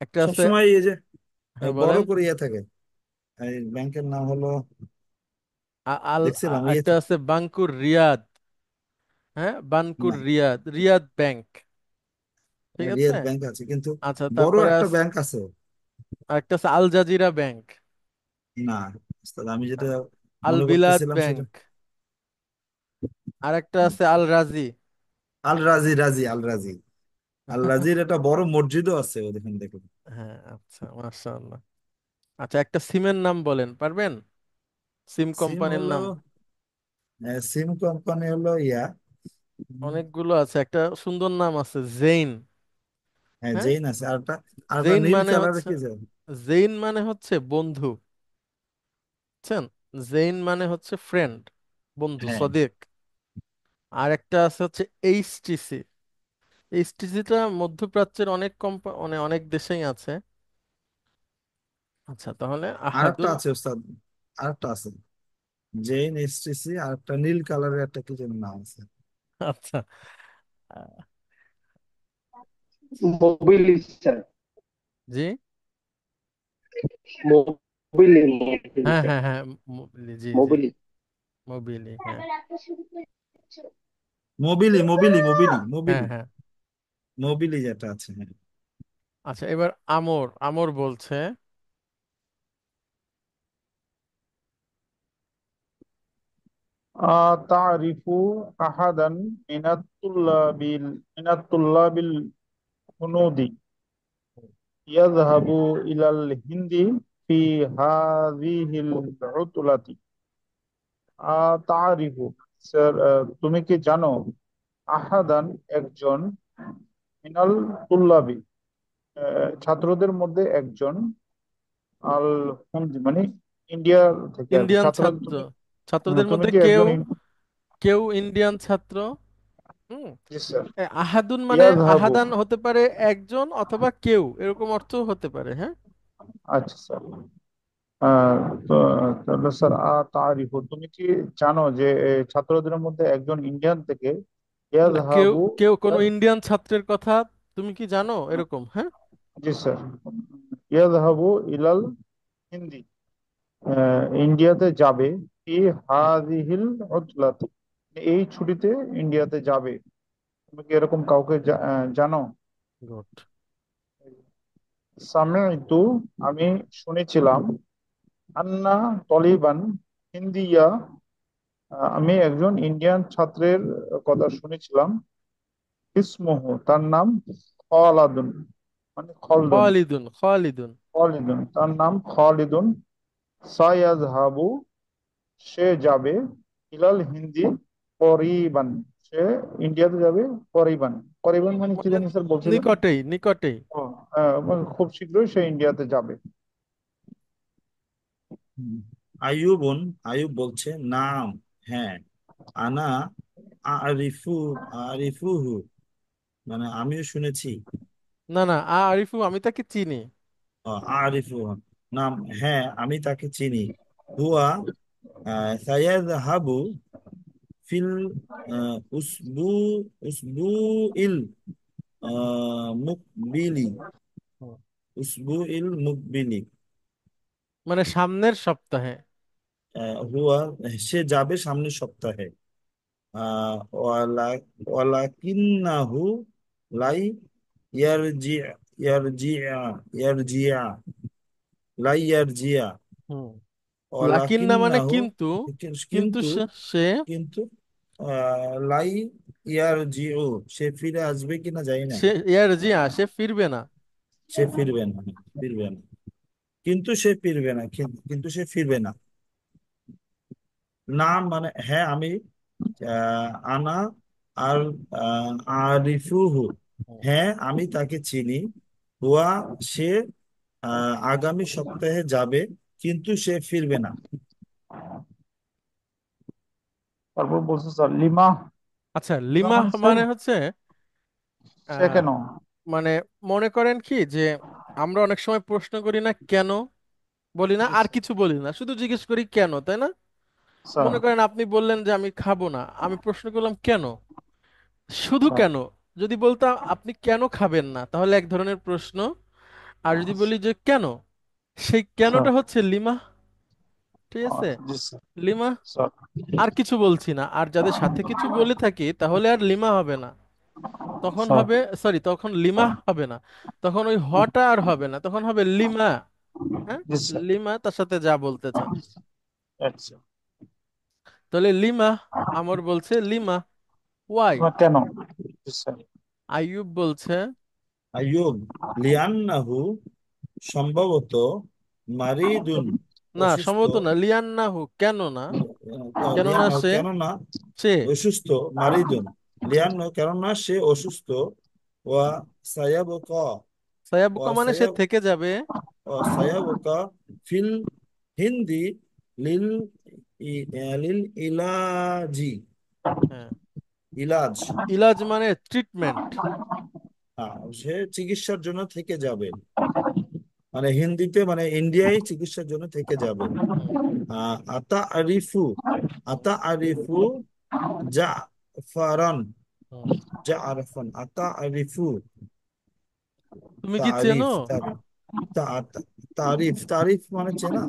একটা আছে। সবসময় এই যে হ্যাঁ, বড় বলেন। করে ইয়ে থাকে, এই ব্যাংকের নাম হলো, দেখছিলাম একটা ইয়েতে, আছে বাংকুর রিয়াদ। হ্যাঁ, বানকুর না, রিয়াদ, রিয়াদ ব্যাংক। ঠিক আছে। রিয়াদ ব্যাংক আছে কিন্তু আচ্ছা, বড় তারপরে একটা ব্যাংক আছে। একটা আছে আল জাজিরা ব্যাংক। না, ওস্তাদ, আমি যেটা আল মনে বিলাদ করতেছিলাম সেটা ব্যাংক। আর একটা আছে আল রাজি। আল রাজি, আল রাজি, আল রাজির একটা বড় মসজিদও আছে ওখানে দেখুন। হ্যাঁ, আচ্ছা, মাশাআল্লাহ। আচ্ছা, একটা সিমের নাম বলেন, পারবেন? সিম সিম কোম্পানির হলো, নাম। সিম কোম্পানি হলো ইয়া, অনেকগুলো আছে, একটা সুন্দর নাম আছে জেইন। হ্যাঁ হ্যাঁ, জেইন আছে, আরেকটা জেইন নীল মানে কালারে হচ্ছে কি যায়। জেইন মানে হচ্ছে বন্ধু। বুঝছেন? জেইন মানে হচ্ছে ফ্রেন্ড, বন্ধু, হ্যাঁ, সদিক। আর একটা আছে হচ্ছে এইচটিসি। এইচটিসিটা মধ্যপ্রাচ্যের অনেক মানে অনেক দেশেই আছে। আচ্ছা, তাহলে আরেকটা আহাদুন। আছে ওস্তাদ, আরেকটা আছে, জেইন এসটিসি, আর একটা নীল কালারের একটা কি যেন নাম আছে। আচ্ছা। আহ, মোবিলি স্যার। জি। মোবিলি, মোবিলি হ্যাঁ, স্যার। হ্যাঁ, হ্যাঁ, জি, জি। মোবিলি। মোবিলি, হ্যাঁ। মোবিলি, মোবিলি, মোবিলি, হ্যাঁ, মোবিলি, হ্যাঁ। মোবিলি যেটা আছে, হ্যাঁ। আচ্ছা, এবার আমর। আমর বলছে তারিফু আহাদান মিনাত তুল্লাবিল হুনুদি ইয়াযহাবু ইলাল হিন্দি ফি হাযিহিল উতলাতি। তারিফু, স্যার, তুমি কি জানো, আহাদান একজন, মিনাল তুল্লাবি ছাত্রদের মধ্যে একজন, আল হিন্দি মানে ইন্ডিয়া থেকে আর কি ইন্ডিয়ান ছাত্র, ছাত্র। তুমি ছাত্রদের তুমি মধ্যে কি কেউ একজন কেউ ইন্ডিয়ান ছাত্র। হুম। জি স্যার। আহাদুন মানে ইয়াযহাবু, আহাদান হতে পারে একজন অথবা কেউ, এরকম অর্থ হতে পারে। হ্যাঁ। আচ্ছা স্যার। আহ, তো তাহলে স্যার, তারিফু, তুমি কি জানো যে ছাত্রদের মধ্যে একজন ইন্ডিয়ান থেকে না, কেউ ইয়াযহাবু কেউ কোনো ইলাল, ইন্ডিয়ান ছাত্রের কথা তুমি কি জানো, এরকম। হ্যাঁ। জি স্যার, ইয়াযহাবু ইলাল হিন্দি, ইন্ডিয়াতে যাবে, ফি হাযিহিল উতলাতি, এই ছুটিতে ইন্ডিয়াতে যাবে। তুমি কি এরকম কাউকে জানো? গুড। সামি'তু, আমি শুনেছিলাম, আন্না তলিবান হিন্দিয়া, আমি একজন ইন্ডিয়ান ছাত্রের কথা শুনেছিলাম, ইসমুহু, তার নাম খালাদুন, মানে খলদুন, খালিদুন, খালিদুন। খালিদুন, তার নাম খালিদুন, সায়াযহাবু, সে যাবে, ইলাল হিন্দি করিবান, সে ইন্ডিয়াতে যাবে, করিবান। করিবান মানে কি মানে জানি স্যার বলছিলেন? নিকটেই, নিকটেই। ও, মানে খুব শীঘ্রই সে ইন্ডিয়াতে যাবে। হুম। আইয়ুবন, আইয়ুব বলছে, নাম, হ্যাঁ, আনা আরিফু, আরিফুহু মানে আমিও শুনেছি। না, না, আরিফু আমি তাকে চিনি। আরিফু নাম, হ্যাঁ আমি তাকে চিনি। হুয়া সায়াযহাবু ফিল উসবু উসবুইল মুকবিলি, হুম। উসবুইল মুকবিলি, মানে সামনের সপ্তাহে। হুয়া সে যাবে সামনের সপ্তাহে। আহ ওয়ালা ওয়ালাকিন্নাহু লাই ইয়ারজি ইয়ারজিয়া ইয়ারজিয়া লাই ইয়ারজিয়া হুম। লাকিন না মানে ওয়ালাকিন্নাহু কিন্তু, কিন্তু কিন্তু সে কিন্তু লাই ইয়ারজিউ সে ফিরে আসবে কিনা জানি না। সে ইয়ারজিয়া সে ফিরবে না। সে ফিরবে না, ফিরবে না, কিন্তু সে ফিরবে না, কিন্তু সে ফিরবে না। না মানে হ্যাঁ আমি আনা আর আরিফুহু, হুম। হ্যাঁ আমি তাকে চিনি। ওয়া সে আগামী সপ্তাহে যাবে, কিন্তু সে ফিরবে না। তারপর বলছে স্যার লিমা, আচ্ছা, লিমা লিমাহ মানে স্যার মানে হচ্ছে সে আহ, কেন? মানে মনে করেন কি যে আমরা অনেক সময় প্রশ্ন করি না কেন, বলি না জি আর স্যার। কিছু বলি না, শুধু জিজ্ঞেস করি কেন, তাই না? স্যার। মনে করেন আপনি বললেন যে আমি খাবো না, আমি প্রশ্ন করলাম কেন, শুধু স্যার। কেন। যদি বলতাম আপনি কেন খাবেন না, তাহলে এক ধরনের প্রশ্ন। আর যদি বলি যে কেন, সেই স্যার। কেনটা হচ্ছে লিমা। ঠিক আছে, জি স্যার। লিমা। স্যার। আর কিছু বলছি না, আর যাদের সাথে কিছু বলে থাকি তাহলে আর লিমা হবে না, তখন স্যার। হবে, সরি, তখন লিমা হবে না, তখন ওই হটা আর হবে না, তখন হবে লিমা। হ্যাঁ, জি স্যার। লিমা তার সাথে যা বলতে চান। আচ্ছা। তাহলে লিমা, আমর বলছে লিমা, ওয়াই। লিমা কেন? জি স্যার। আইয়ুব বলছে আইয়ুব লিয়ান্নাহু সম্ভবত মারিদুন না, অসুস্থ। সম্ভবত না, লিয়ান্নাহু কেন না, কেননা লিয়ান্নাহু সে, কেননা সে অসুস্থ, মারিদুন লিয়ান্নাহু কেননা সে অসুস্থ। ওয়া সায়াবকা সায়াবুকা ওয়া মানে সে সায়াব থেকে যাবে। ওয়া সায়াবকা ফিল হিন্দি লিল লিল ইলাজি, হ্যাঁ, ইলাজ। ইলাজ মানে ট্রিটমেন্ট। সে চিকিৎসার জন্য থেকে যাবে, মানে হিন্দিতে মানে ইন্ডিয়ায় চিকিৎসার জন্য থেকে যাবে। আতা আরিফু, আতা আরিফু জাফরান, জাফরান আতা আরিফু। তুমি কি চেনো? তারিফ তারিফ তারিফ তারিফ মানে চেনা।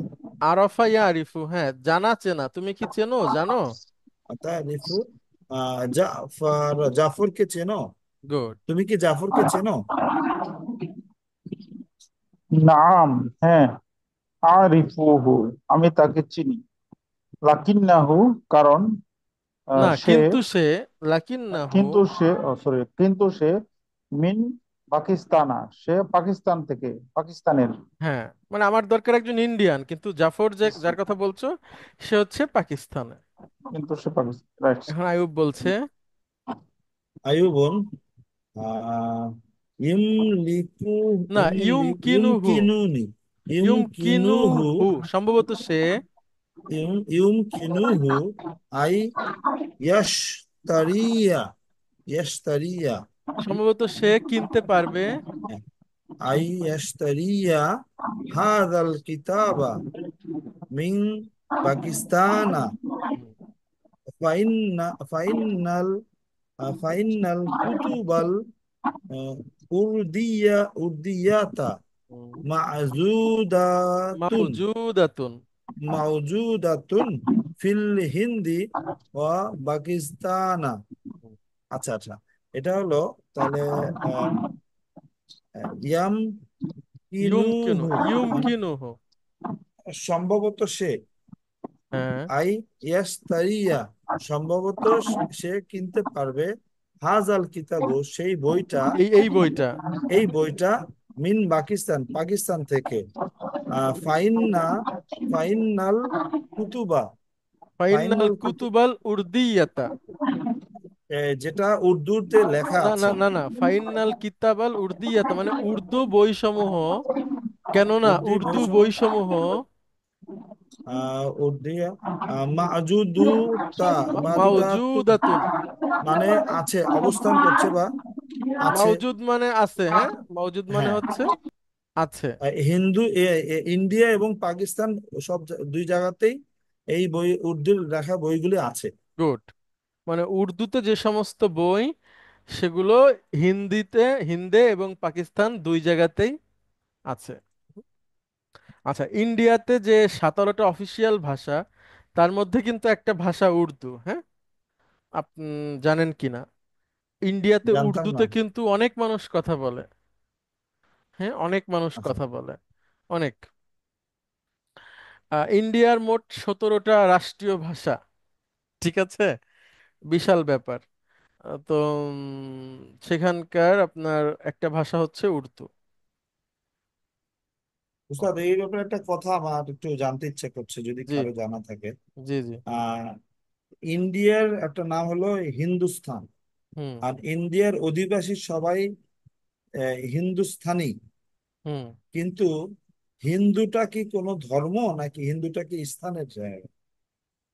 আরফা ইয়া আরিফু, হ্যাঁ, জানা চেনা, তুমি কি চেনো, জানো? আতা আরিফু জাফরকে চেনো, গুড। তুমি কি জাফরকে চেনো? নাম, হ্যাঁ। আরিফুহু, আমি তাকে চিনি। লাকিন্নাহু, কারণ না, সে, কিন্তু সে, লাকিন্নাহু, কিন্তু সে, সরি, কিন্তু সে মিন পাকিস্তানা, সে পাকিস্তান থেকে, পাকিস্তানের। হ্যাঁ, মানে আমার দরকার একজন ইন্ডিয়ান, কিন্তু জাফর যে যার কথা বলছো সে হচ্ছে পাকিস্তানে। কিন্তু সে পাকিস্তান, রাইট। এখন আইয়ুব বলছে আয়ুবন আহ ইমলিকু না, ইউমকিনুহু, ইউমকিনুনি ইউমকিনুহু ইউমকিনুহু সম্ভবত সে, ইউমকিনুহু আই ইয়াশতারিয়া, ইয়াশতারিয়া সম্ভবত সে কিনতে পারবে। আই ইয়াশতারিয়া হাদাল কিতাবা মিন পাকিস্তানা ফাইনাল ফাইনাল কুতুবাল উর্দিয়াতা মা'জুদাতুন মাউজুদাতুন। মাউজুদাতুন ফিল হিন্দি ওয়া পাকিস্তানা। আচ্ছা আচ্ছা, এটা হলো তাহলে আহ, ইয়াম ইউমকিনু, কিনুহু মানে ইউমকিনুহু। সম্ভবত সে, হ্যাঁ, আই ইয়াস্তারিয়া সম্ভবত সে কিনতে পারবে, হাজাল কিতাবু সেই বইটা, এই বইটা। এই বইটা মিন পাকিস্তান পাকিস্তান থেকে। ফাইন্না ফাইনাল কুতুবা ফাইনাল ফাইনাল কুতুব কুতুবাল উর্দিয়াতা। যেটা উর্দুতে লেখা না না আছে। না না, ফাইনাল কিতাবাল উর্দিয়াতা মানে উর্দু বইসমূহ, কেননা উর্দু উর্দু বৈষম্য বইসমূহ উর্দিয়া মা'জুদুতা মা'জুদাতুন মাউজুদাতুন। মানে আছে, অবস্থান করছে বা আছে। মাউজুদ মানে আছে, হ্যাঁ, মাউজুদ মানে হ্যাঁ, হচ্ছে আছে। হিন্দু ইন্ডিয়া এবং পাকিস্তান সব দুই জায়গাতেই এই বই উর্দুর লেখা বইগুলি আছে। গুড। মানে উর্দুতে যে সমস্ত বই, সেগুলো হিন্দিতে, হিন্দে এবং পাকিস্তান দুই জায়গাতেই আছে। আচ্ছা, ইন্ডিয়াতে যে 17টা অফিসিয়াল ভাষা, তার মধ্যে কিন্তু একটা ভাষা উর্দু, হ্যাঁ, আপনি জানেন কিনা? ইন্ডিয়াতে জানতাম না। উর্দুতে কিন্তু অনেক মানুষ কথা বলে। হ্যাঁ, অনেক মানুষ আচ্ছা। কথা বলে, অনেক। ইন্ডিয়ার মোট 17টা রাষ্ট্রীয় ভাষা, ঠিক আছে, বিশাল ব্যাপার। তো সেখানকার আপনার একটা ভাষা হচ্ছে উর্দু। উস্তাদ, এই ব্যাপারে একটা কথা আমার একটু জানতে ইচ্ছে করছে, যদি জি, কারো জানা থাকে। জি, জি। আহ ইন্ডিয়ার একটা নাম হলো হিন্দুস্তান, হুম, আর ইন্ডিয়ার অধিবাসী সবাই হিন্দুস্তানি। হুম। কিন্তু হিন্দুটা কি কোনো ধর্ম, নাকি হিন্দুটা কি স্থানের জায়গা?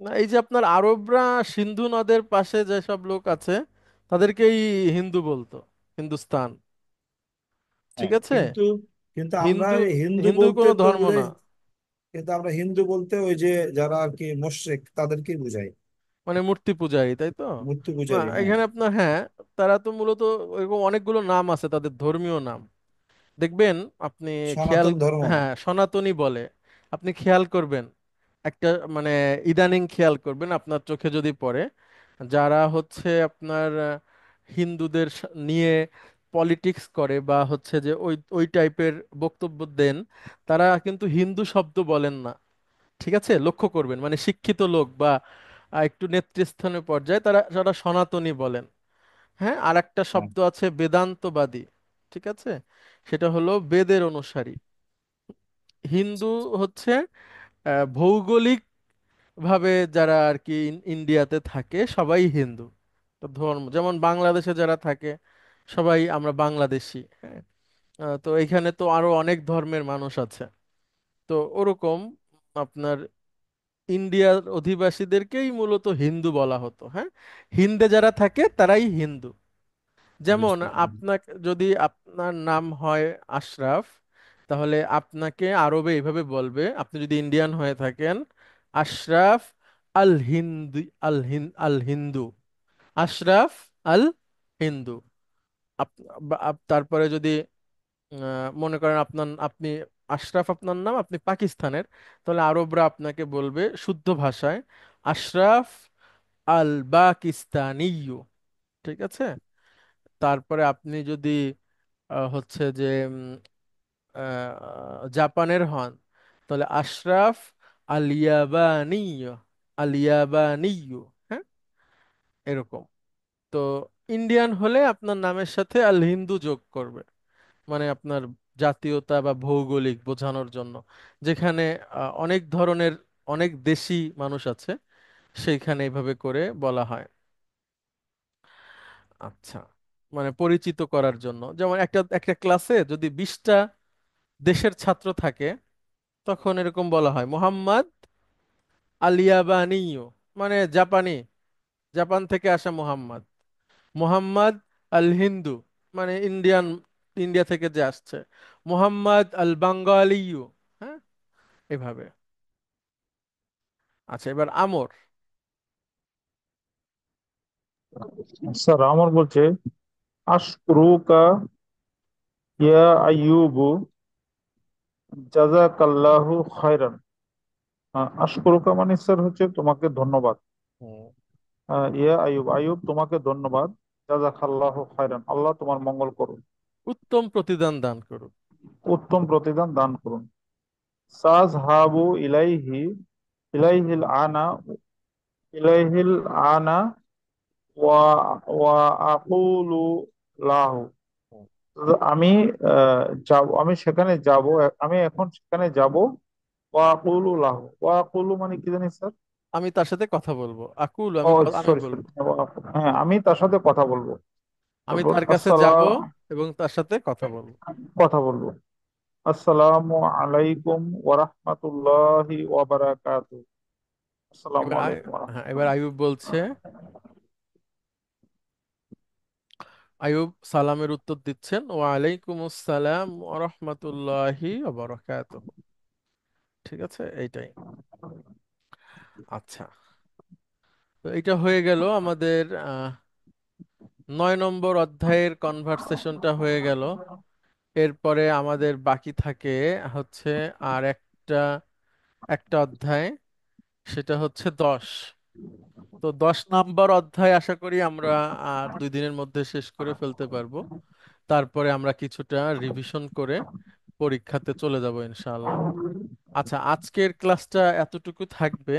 না, এই যে আপনার আরবরা সিন্ধু নদের পাশে যেসব লোক আছে তাদেরকেই হিন্দু বলতো, হিন্দুস্তান, ঠিক হ্যাঁ, আছে। কিন্তু কিন্তু আমরা হিন্দু, এই হিন্দু হিন্দু বলতে কোনো তো ধর্ম বুঝাই, না। কিন্তু আমরা হিন্দু বলতে ওই যে যারা আর কি মুশরিক তাদেরকেই বুঝাই, মানে মূর্তি পূজারী, তাই তো। মূর্তি না, পূজারী। হ্যাঁ, এখানে আপনার, হ্যাঁ, তারা তো মূলত এরকম অনেকগুলো নাম আছে তাদের, ধর্মীয় নাম দেখবেন আপনি, খেয়াল, সনাতন ধর্ম। হ্যাঁ, সনাতনী বলে। আপনি খেয়াল করবেন একটা, মানে ইদানিং খেয়াল করবেন আপনার চোখে যদি পড়ে, যারা হচ্ছে আপনার হিন্দুদের নিয়ে পলিটিক্স করে বা হচ্ছে যে ওই ওই টাইপের বক্তব্য দেন, তারা কিন্তু হিন্দু শব্দ বলেন না। ঠিক আছে, লক্ষ্য করবেন, মানে শিক্ষিত লোক বা একটু নেতৃস্থানীয় পর্যায়ে তারা যারা সনাতনী বলেন। হ্যাঁ, আর একটা হ্যাঁ, শব্দ আছে বেদান্তবাদী, ঠিক আছে, সেটা হলো বেদের অনুসারী। হিন্দু হচ্ছে ভৌগোলিক ভাবে যারা আর কি ইন্ডিয়াতে থাকে সবাই হিন্দু। তো ধর্ম, যেমন বাংলাদেশে যারা থাকে সবাই আমরা বাংলাদেশী। হ্যাঁ, তো এখানে তো আরো অনেক ধর্মের মানুষ আছে। তো ওরকম আপনার ইন্ডিয়ার অধিবাসীদেরকেই মূলত হিন্দু বলা হতো। হ্যাঁ, হিন্দে যারা থাকে তারাই হিন্দু। যেমন বুঝতে পারলাম। আপনাকে, যদি আপনার নাম হয় আশরাফ, তাহলে আপনাকে আরবে এইভাবে বলবে, আপনি যদি ইন্ডিয়ান হয়ে থাকেন, আশরাফ আল হিন্দু, আল হিন্দু, আশরাফ আল হিন্দু। তারপরে যদি মনে করেন আপনি আশরাফ আপনার নাম, আপনি পাকিস্তানের, তাহলে আরবরা আপনাকে বলবে শুদ্ধ ভাষায় আশরাফ আল পাকিস্তানিয়ু, ঠিক আছে। তারপরে আপনি যদি হচ্ছে যে জাপানের হন, তাহলে আশরাফ আলিয়াবানিয়, আলিয়াবানিয়ু। হ্যাঁ, এরকম। তো ইন্ডিয়ান হলে আপনার নামের সাথে আল হিন্দু যোগ করবে, মানে আপনার জাতীয়তা বা ভৌগোলিক বোঝানোর জন্য। যেখানে অনেক ধরনের, অনেক দেশি মানুষ আছে, সেইখানে এইভাবে করে বলা হয়। আচ্ছা, মানে পরিচিত করার জন্য, যেমন একটা একটা ক্লাসে যদি 20টা দেশের ছাত্র থাকে, তখন এরকম বলা হয় মোহাম্মদ আলিয়াবানিও, মানে জাপানি, জাপান থেকে আসা মোহাম্মদ। মোহাম্মদ আল হিন্দু, মানে ইন্ডিয়ান, ইন্ডিয়া থেকে যে আসছে। মোহাম্মদ আল বাঙ্গালিও। হ্যাঁ, এভাবে। আচ্ছা, এবার আমর। স্যার আমার বলছে, আশকুরুকা ইয়া আইয়ুবু জাযাকাল্লাহু খায়রান। আশকুরুকা মানে স্যার হচ্ছে তোমাকে ধন্যবাদ। হুম। ইয়া আইয়ুব, আইয়ুব তোমাকে ধন্যবাদ। জাযাকাল্লাহু খায়রান, আল্লাহ তোমার মঙ্গল করুন, উত্তম প্রতিদান দান করুক। উত্তম প্রতিদান দান করুন। সাযহাবু ইলাইহি, ইলাইহিল আনা, ইলাইহিল আনা ওয়া ওয়া আকুলু লাহু। হুম। আমি যাব, আমি সেখানে যাব, আমি এখন সেখানে যাব। ওয়া আকুলু লাহু, ওয়া আকুলু মানে কি জানি স্যার? আমি তার সাথে কথা বলবো, আকুল, ও আমি সরি সরি, বলবো, হ্যাঁ আমি তার সাথে কথা বলবো। আমি তারপর তার কাছে যাব আসসালাম, এবং তার সাথে কথা বলবো। কথা বলবো। আসসালামু আলাইকুম ওয়া রাহমাতুল্লাহি ওয়া বারাকাতুহু। আসসালামু এবার আলাইকুম ওয়া হ্যাঁ, এবার রাহমাতুল্লাহ। আইয়ুব বলছে, আইয়ুব সালামের উত্তর দিচ্ছেন, ওয়া আলাইকুম আসসালাম ওয়া রাহমাতুল্লাহি ওয়া বারাকাতুহু। ঠিক আছে, এইটাই। আচ্ছা, তো এটা হয়ে গেল আমাদের 9 নম্বর অধ্যায়ের কনভারসেশনটা হয়ে গেল। এরপরে আমাদের বাকি থাকে হচ্ছে আর একটা একটা অধ্যায়, সেটা হচ্ছে 10। তো 10 নম্বর অধ্যায় আশা করি আমরা আর 2 দিনের মধ্যে শেষ করে ফেলতে পারবো। তারপরে আমরা কিছুটা রিভিশন করে পরীক্ষাতে চলে যাব ইনশাআল্লাহ। আচ্ছা, আজকের ক্লাসটা এতটুকু থাকবে।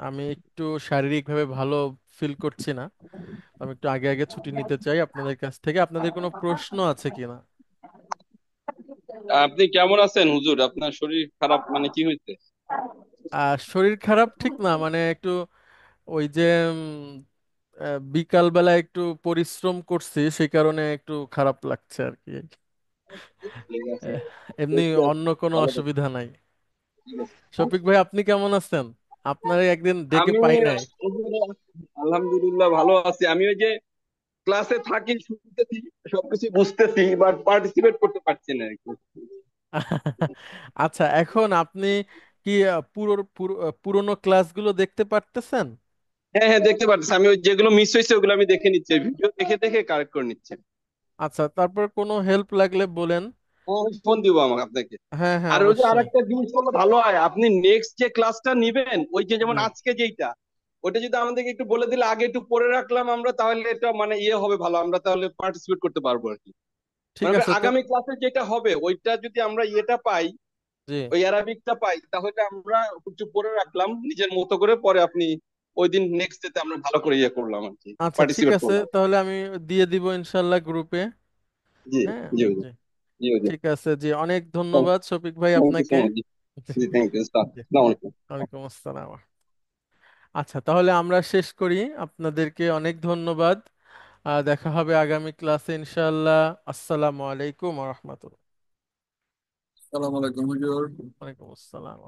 আমি একটু শারীরিকভাবে ভালো ফিল করছি না। আমি একটু আগে আগে ছুটি নিতে চাই আপনাদের কাছ থেকে। আপনাদের কোনো প্রশ্ন আছে কিনা? আপনি কেমন আছেন হুজুর? আপনার শরীর খারাপ মানে কি হয়েছে? শরীর খারাপ ঠিক না, মানে একটু ওই যে বিকাল বেলা একটু পরিশ্রম করছি, সেই কারণে একটু খারাপ লাগছে আর কি। ঠিক আছে, আহ, এমনি বেশ, অন্য কোনো ভালো থাকবেন। অসুবিধা নাই। শফিক ভাই, আপনি কেমন আছেন? আপনারে একদিন ডেকে আমি পাই নাই। হুজুর, আলহামদুলিল্লাহ ভালো আছি। আমি ওই যে ক্লাসে থাকি, শুনতেছি, সবকিছু বুঝতেছি, বাট পার্টিসিপেট করতে পারছি না আর কি। আচ্ছা, এখন আপনি কি পুরোনো ক্লাসগুলো দেখতে পারতেছেন? হ্যাঁ হ্যাঁ, দেখতে পাচ্ছি। আমি ওই যেগুলো মিস হয়েছে ওগুলো আমি দেখে নিচ্ছি, ভিডিও দেখে দেখে কারেক্ট করে নিচ্ছি। আচ্ছা, তারপর কোনো হেল্প লাগলে বলেন। হ্যাঁ, আমি ফোন দিব আমাকে আপনাকে। হ্যাঁ হ্যাঁ, আর ওই যে অবশ্যই। আরেকটা জিনিস করলে ভালো হয়, আপনি নেক্সট যে ক্লাসটা নিবেন, ওই যে যেমন জি, আজকে যেইটা, ওটা যদি আমাদেরকে একটু বলে দিলে আগে একটু পড়ে রাখলাম আমরা, তাহলে এটা মানে ইয়ে হবে ভালো, আমরা তাহলে পার্টিসিপেট করতে পারবো আর কি। ঠিক মানে আছে তো। আগামী ক্লাসে যেটা হবে ওইটা যদি আমরা ইয়েটা পাই, জি, ওই অ্যারাবিকটা পাই, তাহলে আমরা একটু পড়ে রাখলাম নিজের মতো করে, পরে আপনি ওই দিন নেক্সট ডেতে আমরা ভালো করে ইয়ে করলাম আর কি, আচ্ছা ঠিক পার্টিসিপেট আছে, করলাম। তাহলে আমি দিয়ে দিব ইনশাল্লাহ গ্রুপে। জি হ্যাঁ। জি হুজুর, জি, জি হুজুর। ঠিক আছে। জি, অনেক ধন্যবাদ শফিক ভাই থ্যাংক ইউ সো আপনাকে। মাচ। জি থ্যাংক ইউ, জি, আসসালামু আলাইকুম। ওয়ালাইকুম আসসালাম। আচ্ছা, তাহলে আমরা শেষ করি। আপনাদেরকে অনেক ধন্যবাদ। দেখা হবে আগামী ক্লাসে ইনশাআল্লাহ। আসসালামু আলাইকুম ওয়া রাহমাতুল্লাহ। আসসালামু আলাইকুম হুজুর। ওয়ালাইকুম আসসালাম।